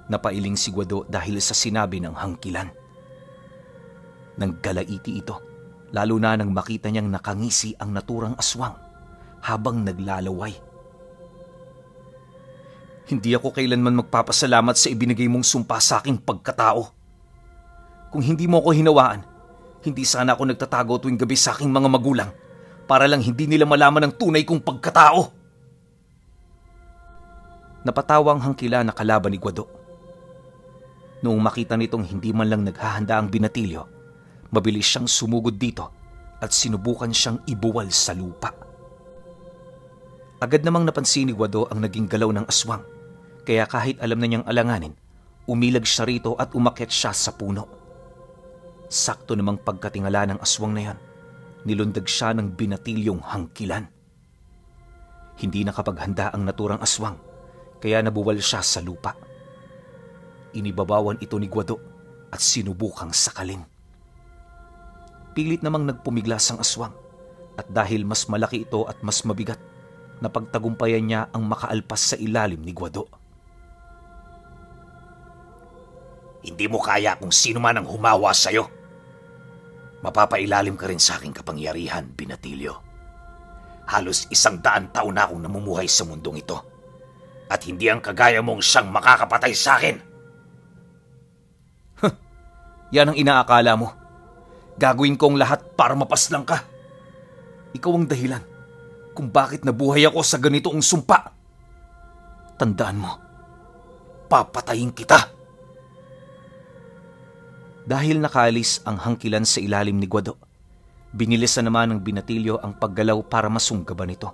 Napailing si Guado dahil sa sinabi ng hangkilan. Naggalaiti ito, lalo na nang makita niyang nakangisi ang naturang aswang habang naglalaway. Hindi ako kailanman magpapasalamat sa ibinigay mong sumpa sa aking pagkatao. Kung hindi mo ako hinawaan, hindi sana ako nagtatago tuwing gabi sa aking mga magulang para lang hindi nila malaman ang tunay kong pagkatao. Napatawa ang hangkilan na kalaban ni Guado. Noong makita nitong hindi man lang naghahanda ang binatilyo, mabilis siyang sumugod dito at sinubukan siyang ibuwal sa lupa. Agad namang napansin ni Guado ang naging galaw ng aswang, kaya kahit alam na niyang alanganin, umilag siya rito at umakyat siya sa puno. Sakto namang pagkatingala ng aswang na yan, nilundag siya ng binatilyong hangkilan. Hindi nakapaghanda ang naturang aswang, kaya nabuwal siya sa lupa. Inibabawan ito ni Guado at sinubukang sakalin. Pilit namang nagpumiglas ang aswang at dahil mas malaki ito at mas mabigat, napagtagumpayan niya ang makaalpas sa ilalim ni Guado. Hindi mo kaya kung sino man ang humawa sa'yo. Mapapailalim ka rin sa aking kapangyarihan, binatilyo. Halos 100 taon na akong namumuhay sa mundong ito at hindi ang kagaya mong siyang makakapatay sa akin. Yan ang inaakala mo. Gagawin ko ang lahat para mapaslang ka. Ikaw ang dahilan kung bakit nabuhay ako sa ganitoong sumpa. Tandaan mo, papatayin kita. Dahil nakaalis ang hangkilan sa ilalim ni Guado, binilisan naman ng binatilyo ang paggalaw para masunggaban ito.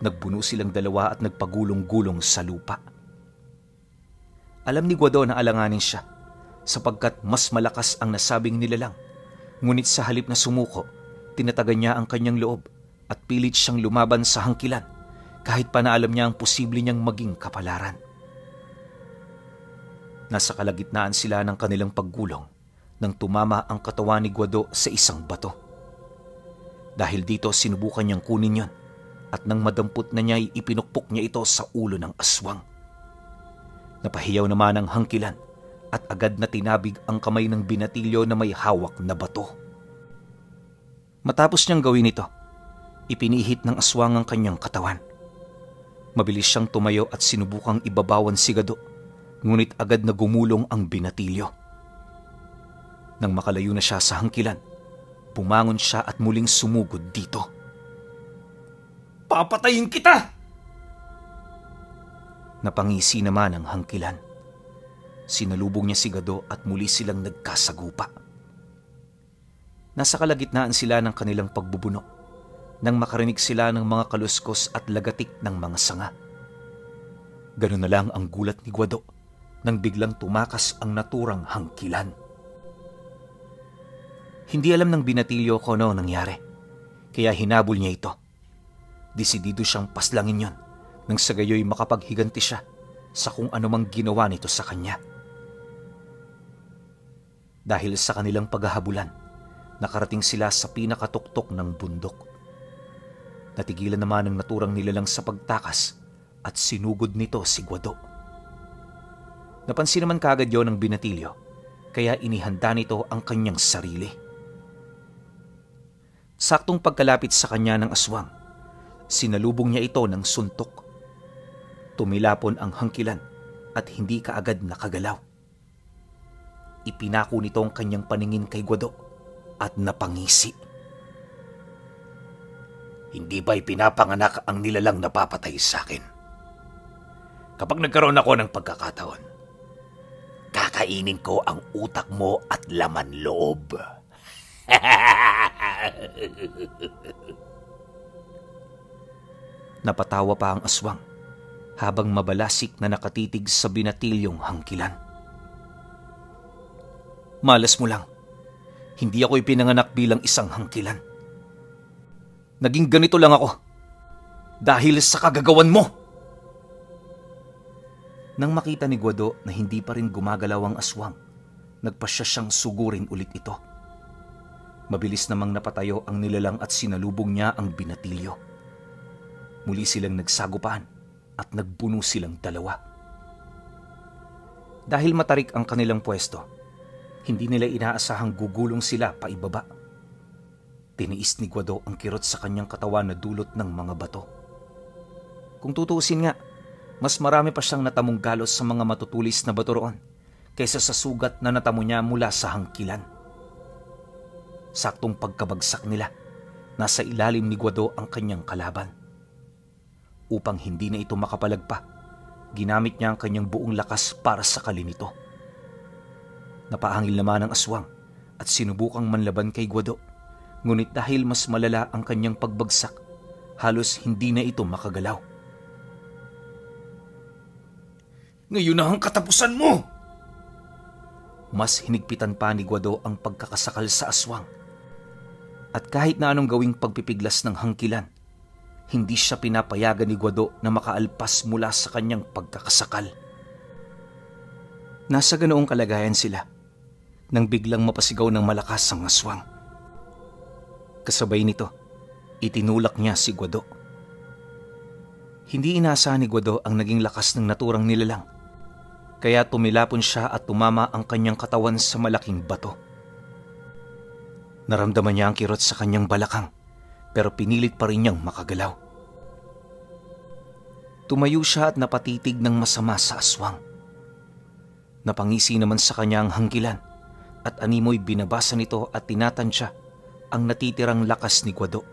Nagbuno silang dalawa at nagpagulong-gulong sa lupa. Alam ni Guado na alanganin siya, sapagkat mas malakas ang nasabing nilalang. Ngunit sa halip na sumuko, tinatagan niya ang kanyang loob at pilit siyang lumaban sa hangkilan kahit pa na alam niya ang posible niyang maging kapalaran. Nasa kalagitnaan sila ng kanilang paggulong nang tumama ang katawan ni Guado sa isang bato. Dahil dito sinubukan niyang kunin yon at nang madampot na niya ipinukpok niya ito sa ulo ng aswang. Napahiyaw naman ang hangkilan at agad na tinabig ang kamay ng binatilyo na may hawak na bato. Matapos niyang gawin ito, ipinihit ng aswang ang kanyang katawan. Mabilis siyang tumayo at sinubukang ibabawan si Guado, ngunit agad na gumulong ang binatilyo. Nang makalayo na siya sa hangkilan, bumangon siya at muling sumugod dito. Papatayin kita! Napangisi naman ang hangkilan. Sinalubong niya si Gado at muli silang nagkasagupa. Nasa kalagitnaan sila ng kanilang pagbubunok nang makarinig sila ng mga kaluskos at lagatik ng mga sanga. Ganun na lang ang gulat ni Guado nang biglang tumakas ang naturang hangkilan. Hindi alam ng binatilyo kung ano nangyari, kaya hinabol niya ito. Desidido siyang paslangin yon nang sa gayoy makapaghiganti siya sa kung anumang ginawa nito sa kanya. Dahil sa kanilang paghahabulan, nakarating sila sa pinakatuktok ng bundok. Natigilan naman ang naturang nilalang sa pagtakas at sinugod nito si Guado. Napansin naman kaagad yon ng binatilyo, kaya inihanda nito ang kanyang sarili. Saktong pagkalapit sa kanya ng aswang, sinalubong niya ito ng suntok. Tumilapon ang hangkilan at hindi kaagad nakagalaw. Ipinako nito ang kanyang paningin kay Guado at napangisi. Hindi ba ipinapanganak ang nilalang napapatay sa akin? Kapag nagkaroon ako ng pagkakataon, kakainin ko ang utak mo at laman loob. Napatawa pa ang aswang habang mabalasik na nakatitig sa binatilyong hangkilan. Malas mo lang, hindi ako ipinanganak bilang isang hangkilan. Naging ganito lang ako dahil sa kagagawan mo. Nang makita ni Guado na hindi pa rin gumagalaw ang aswang, nagpasya siyang sugurin ulit ito. Mabilis namang napatayo ang nilalang at sinalubong niya ang binatilyo. Muli silang nagsagupaan at nagbuno silang dalawa. Dahil matarik ang kanilang pwesto, hindi nila inaasahang gugulong sila paibaba. Tiniis ni Guado ang kirot sa kanyang katawan na dulot ng mga bato. Kung tutuusin nga, mas marami pa siyang natamong galos sa mga matutulis na bato roon kaysa sa sugat na natamo niya mula sa hangkilan. Saktong pagkabagsak nila, nasa ilalim ni Guado ang kanyang kalaban. Upang hindi na ito makapalagpa, ginamit niya ang kanyang buong lakas para sakalin ito. Napaangil naman ang aswang at sinubukang manlaban kay Guado, ngunit dahil mas malala ang kanyang pagbagsak, halos hindi na ito makagalaw. Ngayon na ang katapusan mo! Mas hinigpitan pa ni Guado ang pagkakasakal sa aswang. At kahit na anong gawing pagpipiglas ng hangkilan, hindi siya pinapayagan ni Guado na makaalpas mula sa kanyang pagkakasakal. Nasa ganoong kalagayan sila nang biglang mapasigaw ng malakas ang aswang. Kasabay nito, itinulak niya si Guado. Hindi inaasahan ni Guado ang naging lakas ng naturang nilalang, kaya tumilapon siya at tumama ang kanyang katawan sa malaking bato. Naramdaman niya ang kirot sa kanyang balakang, pero pinilit pa rin niyang makagalaw. Tumayo siya at napatitig ng masama sa aswang. Napangisi naman sa kanya ang hangkilan at animoy binabasa nito at tinatansya ang natitirang lakas ni Guado.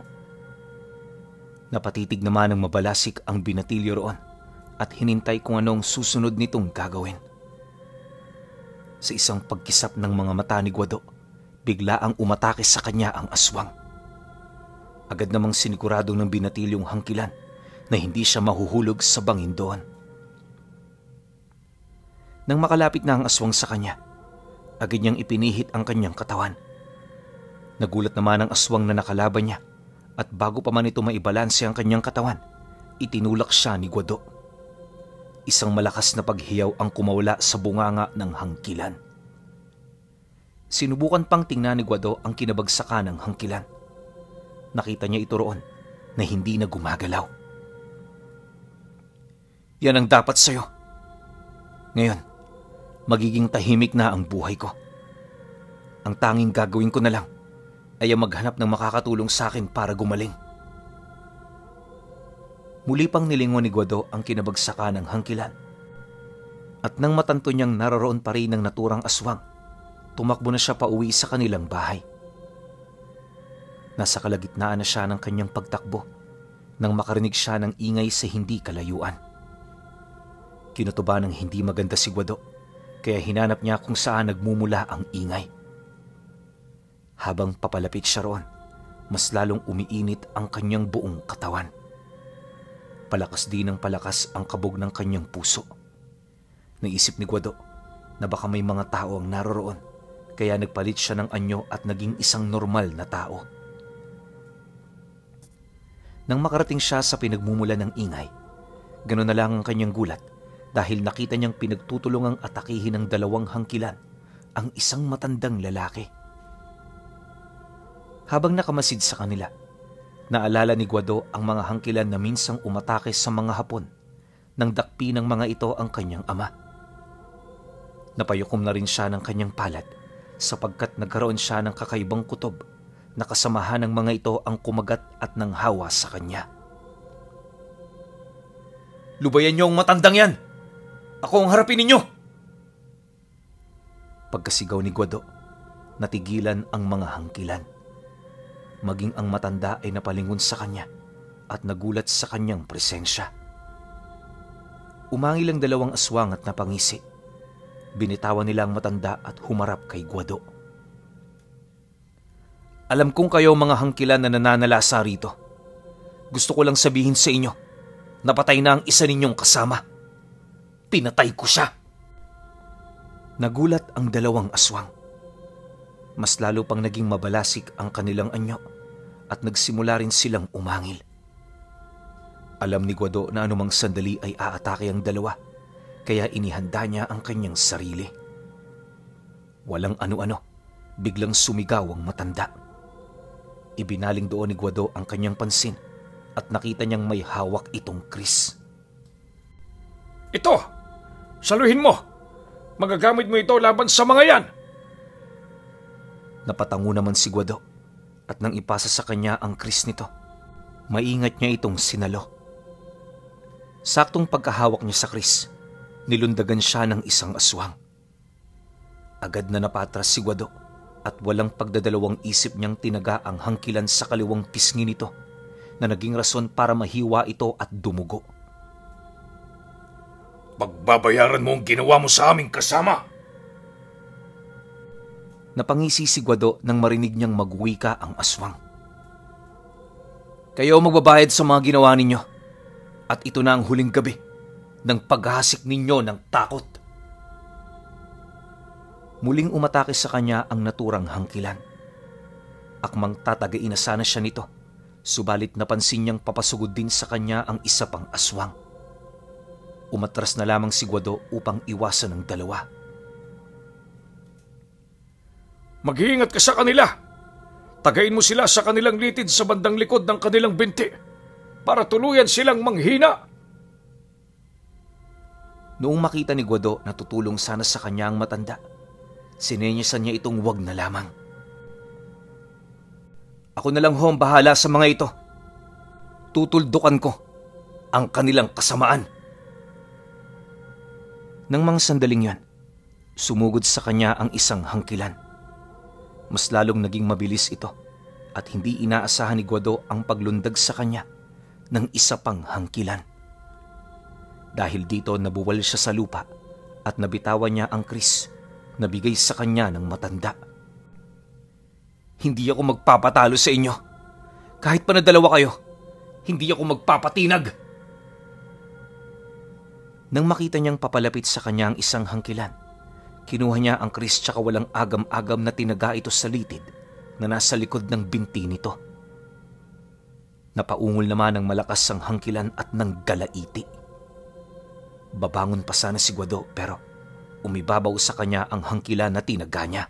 Napatitig naman ng mabalasik ang binatilyo roon at hinintay kung anong susunod nitong gagawin. Sa isang pagkisap ng mga mata ni Guado, bigla ang umatake sa kanya ang aswang. Agad namang sinigurado ng binatilyong hangkilan na hindi siya mahuhulog sa bangin doon. Nang makalapit na ang aswang sa kanya, agad niyang ipinihit ang kanyang katawan. Nagulat naman ang aswang na nakalaban niya at bago pa man ito maibalanse ang kanyang katawan, itinulak siya ni Guado. Isang malakas na paghiyaw ang kumawala sa bunganga ng hangkilan. Sinubukan pang tingnan ni Guado ang kinabagsakan ng hangkilan. Nakita niya ito roon na hindi na gumagalaw. Yan ang dapat sa'yo. Ngayon, magiging tahimik na ang buhay ko. Ang tanging gagawin ko na lang ay ang maghanap ng makakatulong sa akin para gumaling. Muli pang nilingon ni Guado ang kinabagsakan ng hangkilan. At nang matanto niyang naroon pa rin ang naturang aswang, tumakbo na siya pauwi sa kanilang bahay. Nasa kalagitnaan na siya ng kanyang pagtakbo nang makarinig siya ng ingay sa hindi kalayuan. Kinutuba ng hindi maganda si Guado, kaya hinanap niya kung saan nagmumula ang ingay. Habang papalapit siya roon, mas lalong umiinit ang kanyang buong katawan. Palakas din ng palakas ang kabog ng kanyang puso. Naisip ni Guado na baka may mga tao ang naroroon, kaya nagpalit siya ng anyo at naging isang normal na tao. Nang makarating siya sa pinagmumula ng ingay, ganoon na lang ang kanyang gulat dahil nakita niyang pinagtutulungang atakihin ng dalawang hangkilan ang isang matandang lalaki. Habang nakamasid sa kanila, naalala ni Guado ang mga hangkilan na minsang umatake sa mga Hapon nang dakpi ng mga ito ang kanyang ama. Napayukom na rin siya ng kanyang palad sapagkat nagkaroon siya ng kakaibang kutob na kasamahan ng mga ito ang kumagat at nanghawa sa kanya. "Lubayan niyo ang matandang yan! Ako ang harapin ninyo!" Pagkasigaw ni Guado, natigilan ang mga hangkilan. Maging ang matanda ay napalingon sa kanya at nagulat sa kanyang presensya. Umangil ang dalawang aswang at napangisi. Binitawan nila ang matanda at humarap kay Guado. "Alam kong kayo mga hangkilan na nananalasa rito. Gusto ko lang sabihin sa inyo, napatay na ang isa ninyong kasama. Pinatay ko siya." Nagulat ang dalawang aswang. Mas lalo pang naging mabalasik ang kanilang anyo at nagsimula rin silang umangil. Alam ni Guado na anumang sandali ay aatake ang dalawa, kaya inihanda niya ang kanyang sarili. Walang ano-ano, biglang sumigaw ang matanda. Ibinaling doon ni Guado ang kanyang pansin at nakita niyang may hawak itong kris. "Ito! Saluhin mo! Magagamit mo ito laban sa mga yan!" Napatango naman si Guado at nang ipasa sa kanya ang kris nito, maingat niya itong sinalo. Saktong pagkahawak niya sa kris, nilundagan siya ng isang aswang. Agad na napatras si Guado at walang pagdadalawang isip niyang tinaga ang hangkilan sa kaliwang pisngi nito na naging rason para mahiwa ito at dumugo. "Pagbabayaran mo ang ginawa mo sa aming kasama!" Napangisi si Guado nang marinig niyang magwika ang aswang. "Kayo magbabayad sa mga ginawa ninyo at ito na ang huling gabi ng paghasik ninyo ng takot." Muling umatake sa kanya ang naturang hangkilan. Akmang tatagain na sana siya nito, subalit napansin niyang papasugod din sa kanya ang isa pang aswang. Umatras na lamang si Guado upang iwasan ang dalawa. "Mag-iingat ka sa kanila! Tagain mo sila sa kanilang litid sa bandang likod ng kanilang binti para tuluyan silang manghina!" Noong makita ni Guado na tutulong sana sa kanya ang matanda, sinenyasan niya itong wag na lamang. "Ako na lang ho ang bahala sa mga ito. Tutuldukan ko ang kanilang kasamaan." Nang mga sandaling yon, sumugod sa kanya ang isang hangkilan. Mas lalong naging mabilis ito at hindi inaasahan ni Guado ang paglundag sa kanya ng isa pang hangkilan. Dahil dito nabuwal siya sa lupa at nabitawan niya ang kris na bigay sa kanya ng matanda. "Hindi ako magpapatalo sa inyo. Kahit pa na dalawa kayo, hindi ako magpapatinag." Nang makita niyang papalapit sa kanya ang isang hangkilan, kinuha niya ang kris tsaka walang agam-agam na tinaga ito sa litid na nasa likod ng binti nito. Napaungol naman ng malakas ang hangkilan at nanggalaiti. Babangon pa sana si Guado pero umibabaw sa kanya ang hangkilan na tinaga niya.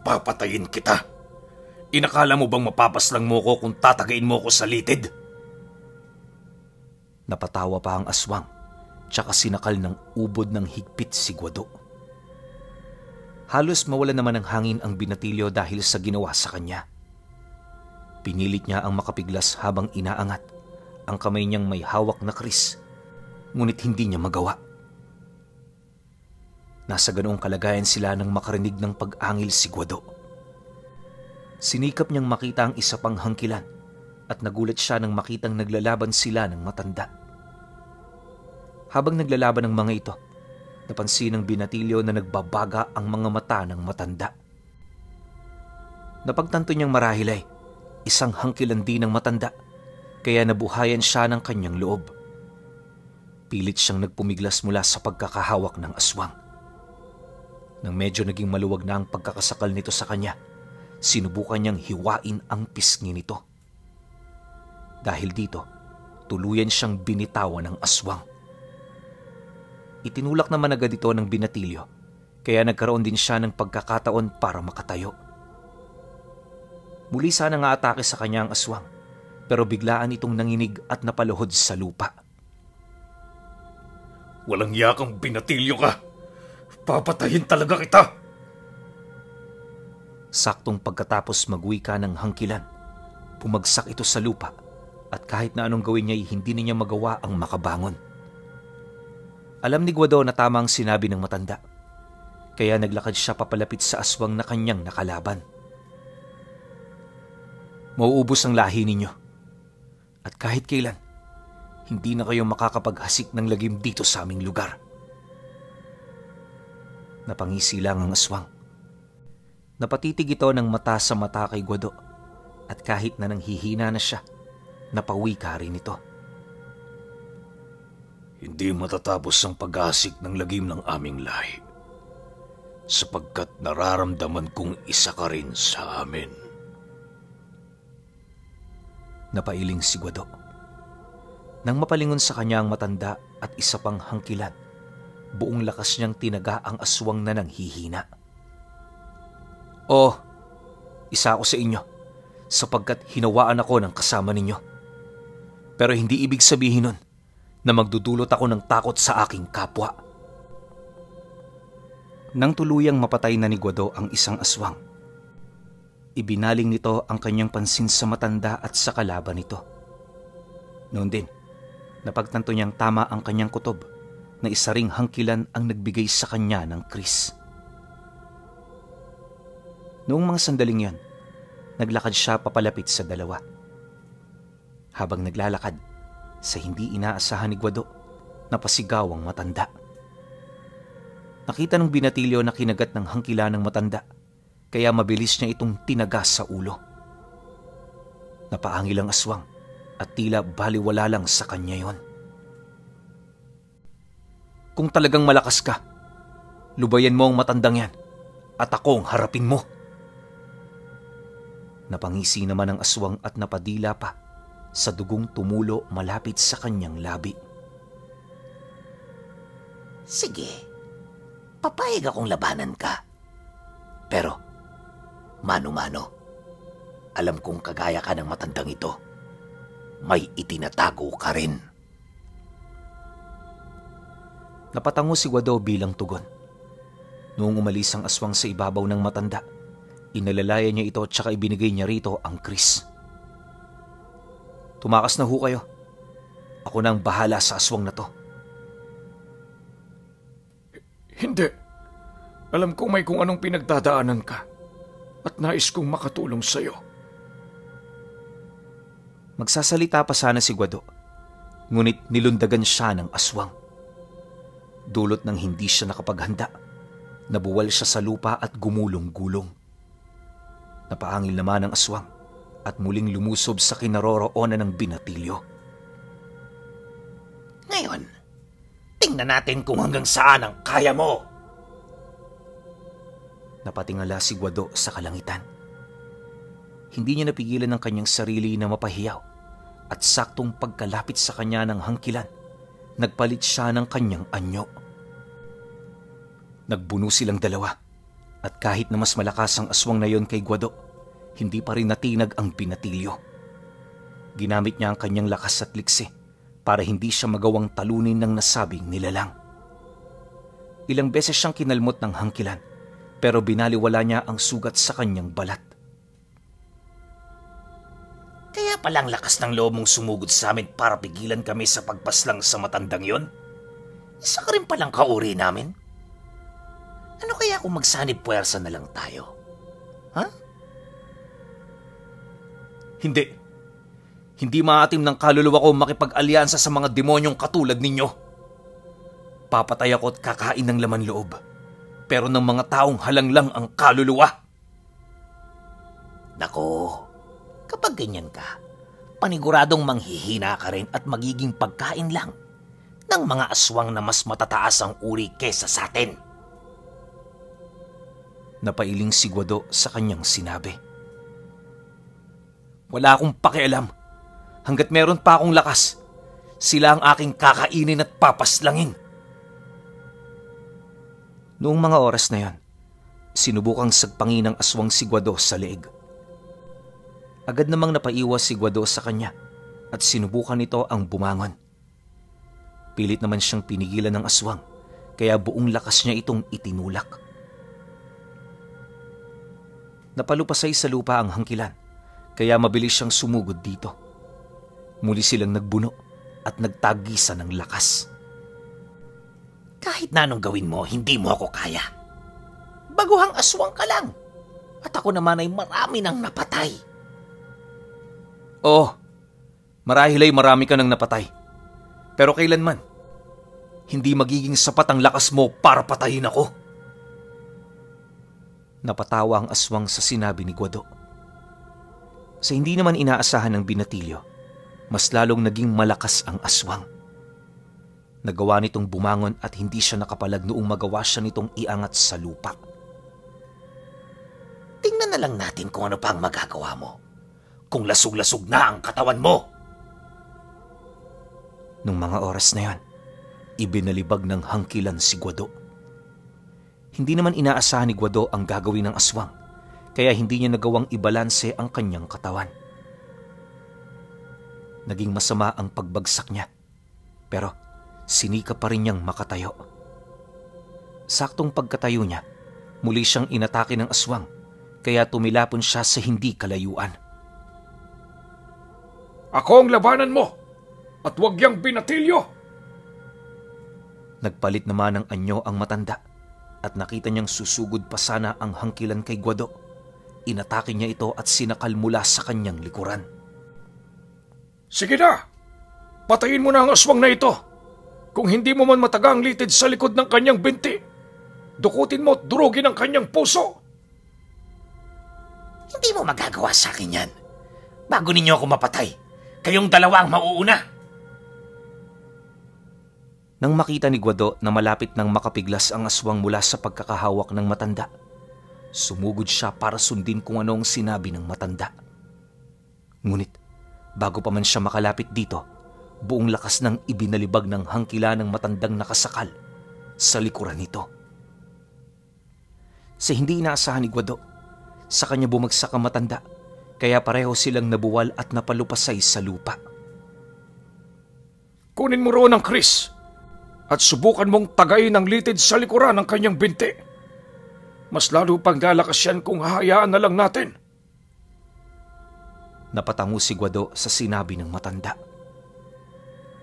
"Papatayin kita! Inakala mo bang mapapaslang mo ko kung tatagain mo ko sa litid?" Napatawa pa ang aswang, tsaka sinakal ng ubod ng higpit si Guado. Halos mawala naman ng hangin ang binatilyo dahil sa ginawa sa kanya. Pinilit niya ang makapiglas habang inaangat ang kamay niyang may hawak na kris, ngunit hindi niya magawa. Nasa ganoong kalagayan sila nang makarinig ng pag-angil si Guado. Sinikap niyang makita ang isa pang hangkilan at nagulat siya nang makitang naglalaban sila ng matanda. Habang naglalaban ang mga ito, napansin ng binatilyo na nagbabaga ang mga mata ng matanda. Napagtanto niyang marahil ay isang hangkilan din ng matanda, kaya nabuhayan siya ng kanyang loob. Pilit siyang nagpumiglas mula sa pagkakahawak ng aswang. Nang medyo naging maluwag na ang pagkakasakal nito sa kanya, sinubukan niyang hiwain ang pisngi nito. Dahil dito, tuluyan siyang binitawan ng aswang. Itinulak naman agad ito ng binatilyo, kaya nagkaroon din siya ng pagkakataon para makatayo. Muli sana nga atake sa kanya ang aswang, pero biglaan itong nanginig at napaluhod sa lupa. Walang yakang binatilyo ka! Papatayin talaga kita! Saktong pagkatapos magwika ng hangkilan, bumagsak ito sa lupa at kahit na anong gawin niya ay hindi niya magawa ang makabangon. Alam ni Guado na tama ang sinabi ng matanda, kaya naglakad siya papalapit sa aswang na kanyang nakalaban. Mauubos ang lahi ninyo at kahit kailan, hindi na kayo makakapaghasik ng lagim dito sa aming lugar. Napangisi lang ang aswang. Napatitig ito ng mata sa mata kay Guado at kahit na nanghihina na siya, napawika rin ito. Hindi matatapos ang paghasik ng lagim ng aming lahi sapagkat nararamdaman kong isa ka rin sa amin. Napailing si Guado. Nang mapalingon sa kanya ang matanda at isa pang hangkilan, buong lakas niyang tinaga ang aswang na nanghihina. Isa ako sa inyo sapagkat hinawaan ako ng kasama ninyo. Pero hindi ibig sabihin nun na magdudulot ako ng takot sa aking kapwa. Nang tuluyang mapatay na ni Guado ang isang aswang, ibinaling nito ang kanyang pansin sa matanda at sa kalaban nito. Noon din, napagtanto niyang tama ang kanyang kutob na isa ring hangkilan ang nagbigay sa kanya ng kris. Noong mga sandaling yon, naglakad siya papalapit sa dalawa. Habang naglalakad, sa hindi inaasahan ni Guado, napasigaw ang matanda. Nakita ng binatilyo na kinagat ng hangkila ng matanda, kaya mabilis niya itong tinaga sa ulo. Napaangil ang aswang at tila baliwala lang sa kanya yon. Kung talagang malakas ka, lubayan mo ang matandang yan at ako ang harapin mo. Napangisi naman ang aswang at napadila pa sa dugong tumulo malapit sa kanyang labi. Sige, papayag akong labanan ka. Pero, mano-mano, alam kong kagaya ka ng matandang ito. May itinatago ka rin. Napatango si Guado bilang tugon. Noong umalis ang aswang sa ibabaw ng matanda, inalalayan niya ito at saka ibinigay niya rito ang kris. Tumakas na ho kayo. Ako nang bahala sa aswang na to. Hindi. Alam ko may kung anong pinagdadaanan ka at nais kong makatulong sa'yo. Magsasalita pa sana si Guado, ngunit nilundagan siya ng aswang. Dulot ng hindi siya nakapaghanda, nabuwal siya sa lupa at gumulong-gulong. Napaangil naman ang aswang at muling lumusob sa kinaroroonan ng binatilyo. Ngayon, tingnan natin kung hanggang saan ang kaya mo. Napatingala si Guado sa kalangitan. Hindi niya napigilan ang kanyang sarili na mapahiyaw at saktong pagkalapit sa kanya ng hangkilan, nagpalit siya ng kanyang anyo. Nagbuno silang dalawa at kahit na mas malakas ang aswang na yon kay Guado, hindi pa rin natinag ang binatilyo. Ginamit niya ang kanyang lakas at liksi para hindi siya magawang talunin ng nasabing nilalang. Ilang beses siyang kinalmot ng hangkilan pero binaliwala niya ang sugat sa kanyang balat. Kaya palang lakas ng loob mong sumugod sa amin para pigilan kami sa pagpaslang sa matandang yon? Isa ka rin palang kauri namin. Ano kaya kung magsanib puwersa na lang tayo? Ha? Hindi. Hindi maatim ng kaluluwa ko makipag-alyansa sa mga demonyong katulad ninyo. Papatay ako at kakain ng laman loob. Pero ng mga taong halang lang ang kaluluwa. Nako, kapag ganyan ka, paniguradong manghihina ka rin at magiging pagkain lang ng mga aswang na mas matataas ang uri kesa sa atin. Napailing si Guado sa kanyang sinabi. Wala akong pakialam. Hanggat meron pa akong lakas, sila ang aking kakainin at papaslangin. Noong mga oras na yon, sinubukang sagpangin ng aswang si Guado sa leeg. Agad namang napaiwas si Guado sa kanya at sinubukan nito ang bumangon. Pilit naman siyang pinigilan ng aswang, kaya buong lakas niya itong itinulak. Napalupasay sa lupa ang hangkilan, kaya mabilis siyang sumugod dito. Muli silang nagbuno at nagtagisan ng lakas. Kahit na anong gawin mo, hindi mo ako kaya. Baguhang aswang ka lang. At ako naman ay marami nang napatay. Oo, marahil ay marami ka nang napatay. Pero kailanman, hindi magiging sapat ang lakas mo para patayin ako. Napatawa ang aswang sa sinabi ni Guado. Sa hindi naman inaasahan ng binatilyo, mas lalong naging malakas ang aswang. Nagawa nitong bumangon at hindi siya nakapalag noong magawa siya nitong iangat sa lupa. Tingnan na lang natin kung ano pa ang magagawa mo. Kung lasog-lasog na ang katawan mo. Nung mga oras na yon, ibinalibag ng hangkilan si Guado. Hindi naman inaasahan ni Guado ang gagawin ng aswang, kaya hindi niya nagawang ibalanse ang kanyang katawan. Naging masama ang pagbagsak niya, pero sinika pa rin niyang makatayo. Saktong pagkatayo niya, muli siyang inatake ng aswang, kaya tumilapon siya sa hindi kalayuan. Ako ang labanan mo at huwag yang binatilyo! Nagpalit naman ng anyo ang matanda at nakita niyang susugod pa sana ang hangkilan kay Guado. Inatake niya ito at sinakal mula sa kanyang likuran. Sige na! Patayin mo na ang aswang na ito! Kung hindi mo man mataga ang litid sa likod ng kanyang binti, dukutin mo at durugin ang kanyang puso! Hindi mo magagawa sa akin yan. Bago ninyo ako mapatay, kayong dalawa ang mauuna. Nang makita ni Guado na malapit nang makapiglas ang aswang mula sa pagkakahawak ng matanda, sumugod siya para sundin kung ano ang sinabi ng matanda. Ngunit bago pa man siya makalapit dito, buong lakas ng ibinalibag ng hangkila ng matandang nakasakal sa likuran nito. Sa hindi inaasahan ni Guado, sa kanya bumagsak ang matanda, kaya pareho silang nabuwal at napalupasay sa lupa. Kunin mo roon ang Chris at subukan mong tagayin ang litid sa likuran ng kanyang binti. Mas lalo pang lalakas yan kung hahayaan na lang natin. Napatango si Guado sa sinabi ng matanda.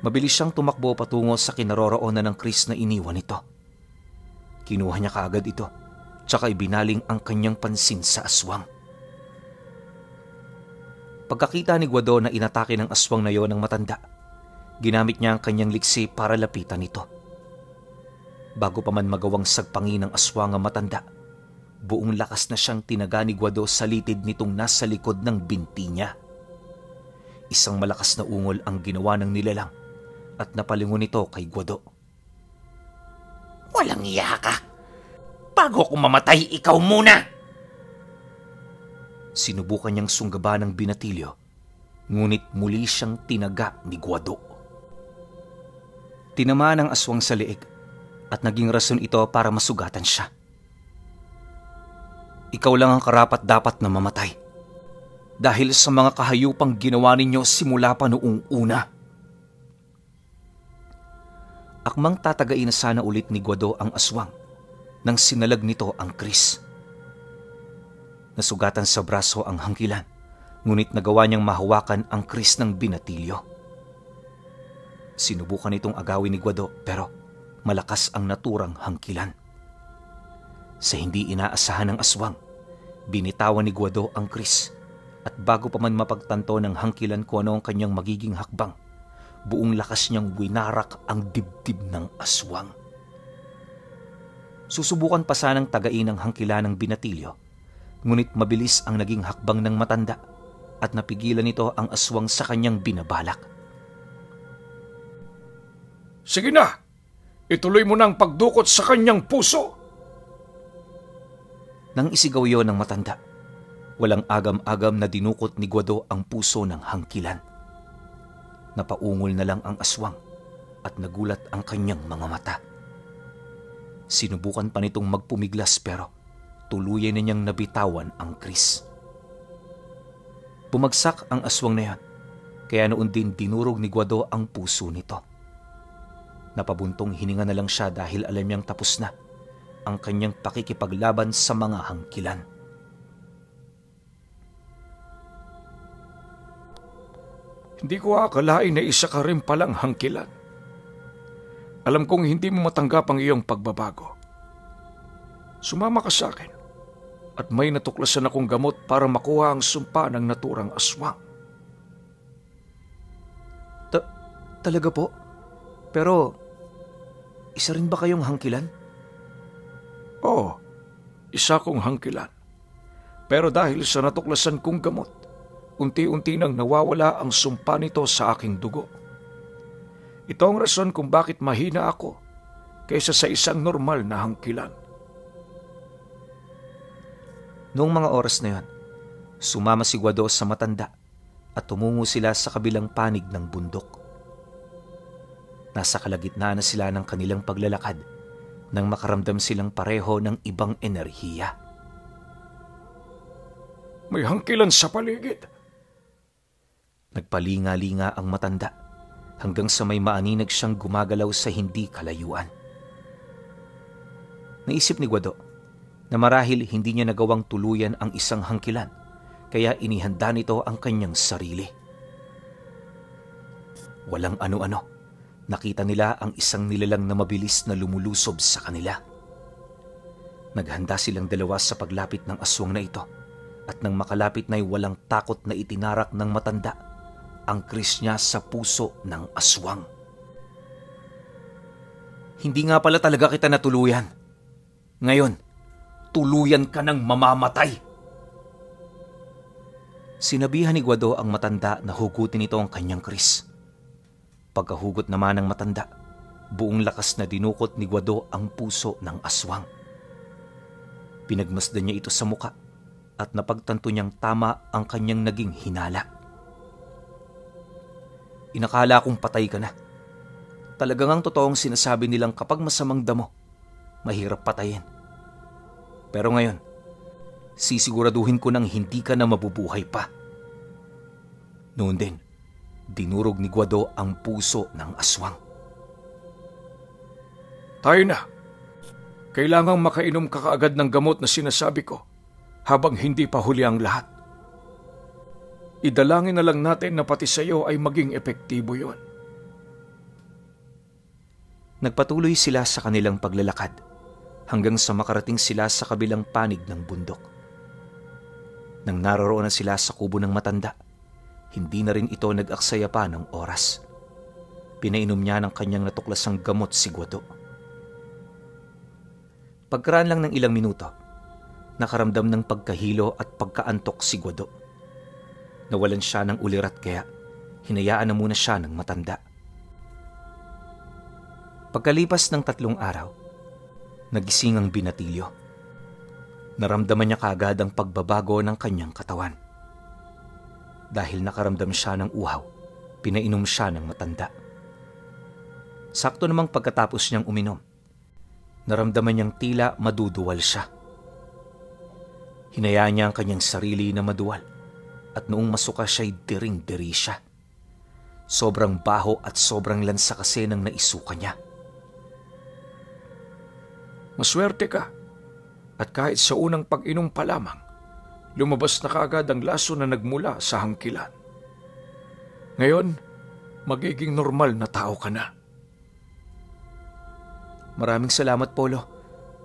Mabilis siyang tumakbo patungo sa kinaroroonan ng Chris na iniwan nito. Kinuha niya kaagad ito, tsaka ibinaling ang kanyang pansin sa aswang. Pagkakita ni Guado na inatake ng aswang na yon ng matanda, ginamit niya ang kanyang liksi para lapitan ito. Bago pa man magawang sagpangin ng aswang ang matanda, buong lakas na siyang tinaga ni Guado sa litid nitong nasa likod ng binti niya. Isang malakas na ungol ang ginawa ng nilalang at napalingon nito kay Guado. Walang iya ka. Bago ako mamatay, ikaw muna. Sinubukan niyang sunggaban ng binatilyo, ngunit muli siyang tinaga ni Guado. Tinamaan ang aswang sa leeg at naging rason ito para masugatan siya. Ikaw lang ang karapat-dapat na mamatay dahil sa mga kahayupang ginawa ninyo simula pa noong una. Akmang tatagain na sana ulit ni Guado ang aswang nang sinalag nito ang Chris. Nasugatan sa braso ang hangkilan, ngunit nagawa niyang mahawakan ang Chris ng binatilyo. Sinubukan itong agawin ni Guado pero malakas ang naturang hangkilan. Sa hindi inaasahan ng aswang, binitawan ni Guado ang Kris at bago pa man mapagtanto ng hangkilan kung ano ang kanyang magiging hakbang, buong lakas niyang winarak ang dibdib ng aswang. Susubukan pa sanang tagain ang hangkilan ng binatilyo, ngunit mabilis ang naging hakbang ng matanda at napigilan nito ang aswang sa kanyang binabalak. Sige na! Ituloy mo na ang pagdukot sa kanyang puso! Nang isigaw yon ng matanda, walang agam-agam na dinukot ni Guado ang puso ng hangkilan. Napaungol na lang ang aswang at nagulat ang kanyang mga mata. Sinubukan pa nitong magpumiglas pero tuluyan na niyang nabitawan ang Kris. Bumagsak ang aswang na yan, kaya noon din dinurog ni Guado ang puso nito. Napabuntong hininga na lang siya dahil alam niyang tapos na ang kanyang pakikipaglaban sa mga hangkilan. Hindi ko akalain na isa ka rin palang hangkilan. Alam kong hindi mo matanggap ang iyong pagbabago. Sumama ka sa akin at may natuklasan akong gamot para makuha ang sumpa ng naturang aswang. Talaga po? Pero, isa rin ba kayong hangkilan? Oo, isa kong hangkilan. Pero dahil sa natuklasan kong gamot, unti-unti nang nawawala ang sumpa nito sa aking dugo. Ito ang rason kung bakit mahina ako kaysa sa isang normal na hangkilan. Noong mga oras na yon, sumama si Guado sa matanda at tumungo sila sa kabilang panig ng bundok. Nasa kalagitnaan na sila ng kanilang paglalakad nang makaramdam silang pareho ng ibang enerhiya. May hangkilan sa paligid. Nagpalinga-linga ang matanda hanggang sa may maaninag siyang gumagalaw sa hindi kalayuan. Naisip ni Guado na marahil hindi niya nagawang tuluyan ang isang hangkilan kaya inihanda nito ang kanyang sarili. Walang ano-ano. Nakita nila ang isang nilalang na mabilis na lumulusob sa kanila. Naghanda silang dalawa sa paglapit ng aswang na ito at nang makalapit na'y walang takot na itinarak ng matanda ang Kris niya sa puso ng aswang. Hindi nga pala talaga kita natuluyan. Ngayon, tuluyan ka ng mamamatay. Sinabihan ni Guado ang matanda na hugutin ito ang kanyang Kris. Pagkahugot naman ng matanda, buong lakas na dinukot ni Guado ang puso ng aswang. Pinagmasdan niya ito sa muka at napagtanto niyang tama ang kanyang naging hinala. Inakala kong patay ka na. Talagang ang totoong sinasabi nilang kapag masamang damo, mahirap patayin. Pero ngayon, sisiguraduhin ko nang hindi ka na mabubuhay pa. Noon din, dinurog ni Guado ang puso ng aswang. Tayo na. Kailangang makainom ka kaagad ng gamot na sinasabi ko habang hindi pa huli ang lahat. Idalangin na lang natin na pati sa iyo ay maging epektibo yon. Nagpatuloy sila sa kanilang paglalakad hanggang sa makarating sila sa kabilang panig ng bundok. Nang naroroon na sila sa kubo ng matanda, hindi na rin ito nag-aksaya pa ng oras. Pinainom niya ng kanyang natuklasang gamot si Guado. Pagkaraan lang ng ilang minuto, nakaramdam ng pagkahilo at pagkaantok si Guado. Nawalan siya ng ulirat kaya hinayaan na muna siya ng matanda. Pagkalipas ng 3 araw, nagising ang binatilyo. Naramdaman niya kaagad ang pagbabago ng kanyang katawan. Dahil nakaramdam siya ng uhaw, pinainom siya ng matanda. Sakto namang pagkatapos niyang uminom, naramdaman niyang tila maduduwal siya. Hinayaan niya ang kanyang sarili na maduwal at noong masuka siya'y diring-diri siya. Sobrang baho at sobrang lansa kasi ng naisuka niya. Maswerte ka at kahit sa unang pag-inom pa lamang, lumabas na kaagad ang laso na nagmula sa hangkilan. Ngayon, magiging normal na tao ka na. Maraming salamat, Polo.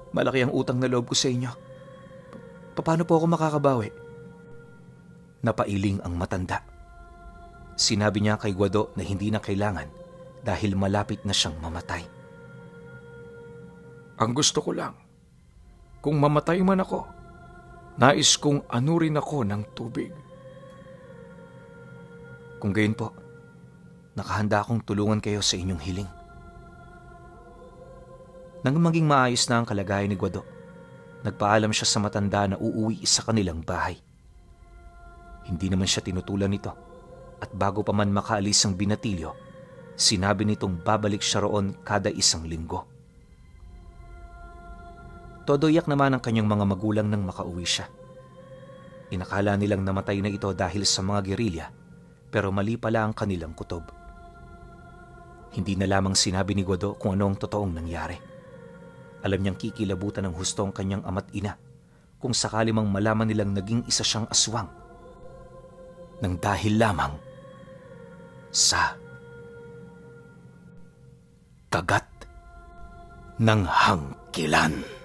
Malaki ang utang na loob ko sa inyo. Paano po ako makakabawi? Napailing ang matanda. Sinabi niya kay Guado na hindi na kailangan dahil malapit na siyang mamatay. Ang gusto ko lang, kung mamatay man ako, nais kong anurin ako ng tubig. Kung gayon po, nakahanda akong tulungan kayo sa inyong hiling. Nang maging maayos na ang kalagayan ni Guado, nagpaalam siya sa matanda na uuwi sa kanilang bahay. Hindi naman siya tinutulan nito at bago pa man makaalis ang binatilyo, sinabi nitong babalik siya roon kada 1 linggo. Todo iyak naman ang kanyang mga magulang nang makauwi siya. Inakala nilang namatay na ito dahil sa mga gerilya, pero mali pala ang kanilang kutob. Hindi na lamang sinabi ni Guado kung ano ang totoong nangyari. Alam niyang kikilabutan ng husto ang kanyang ama't ina kung sakali mang malaman nilang naging isa siyang aswang nang dahil lamang sa kagat ng hangkilan.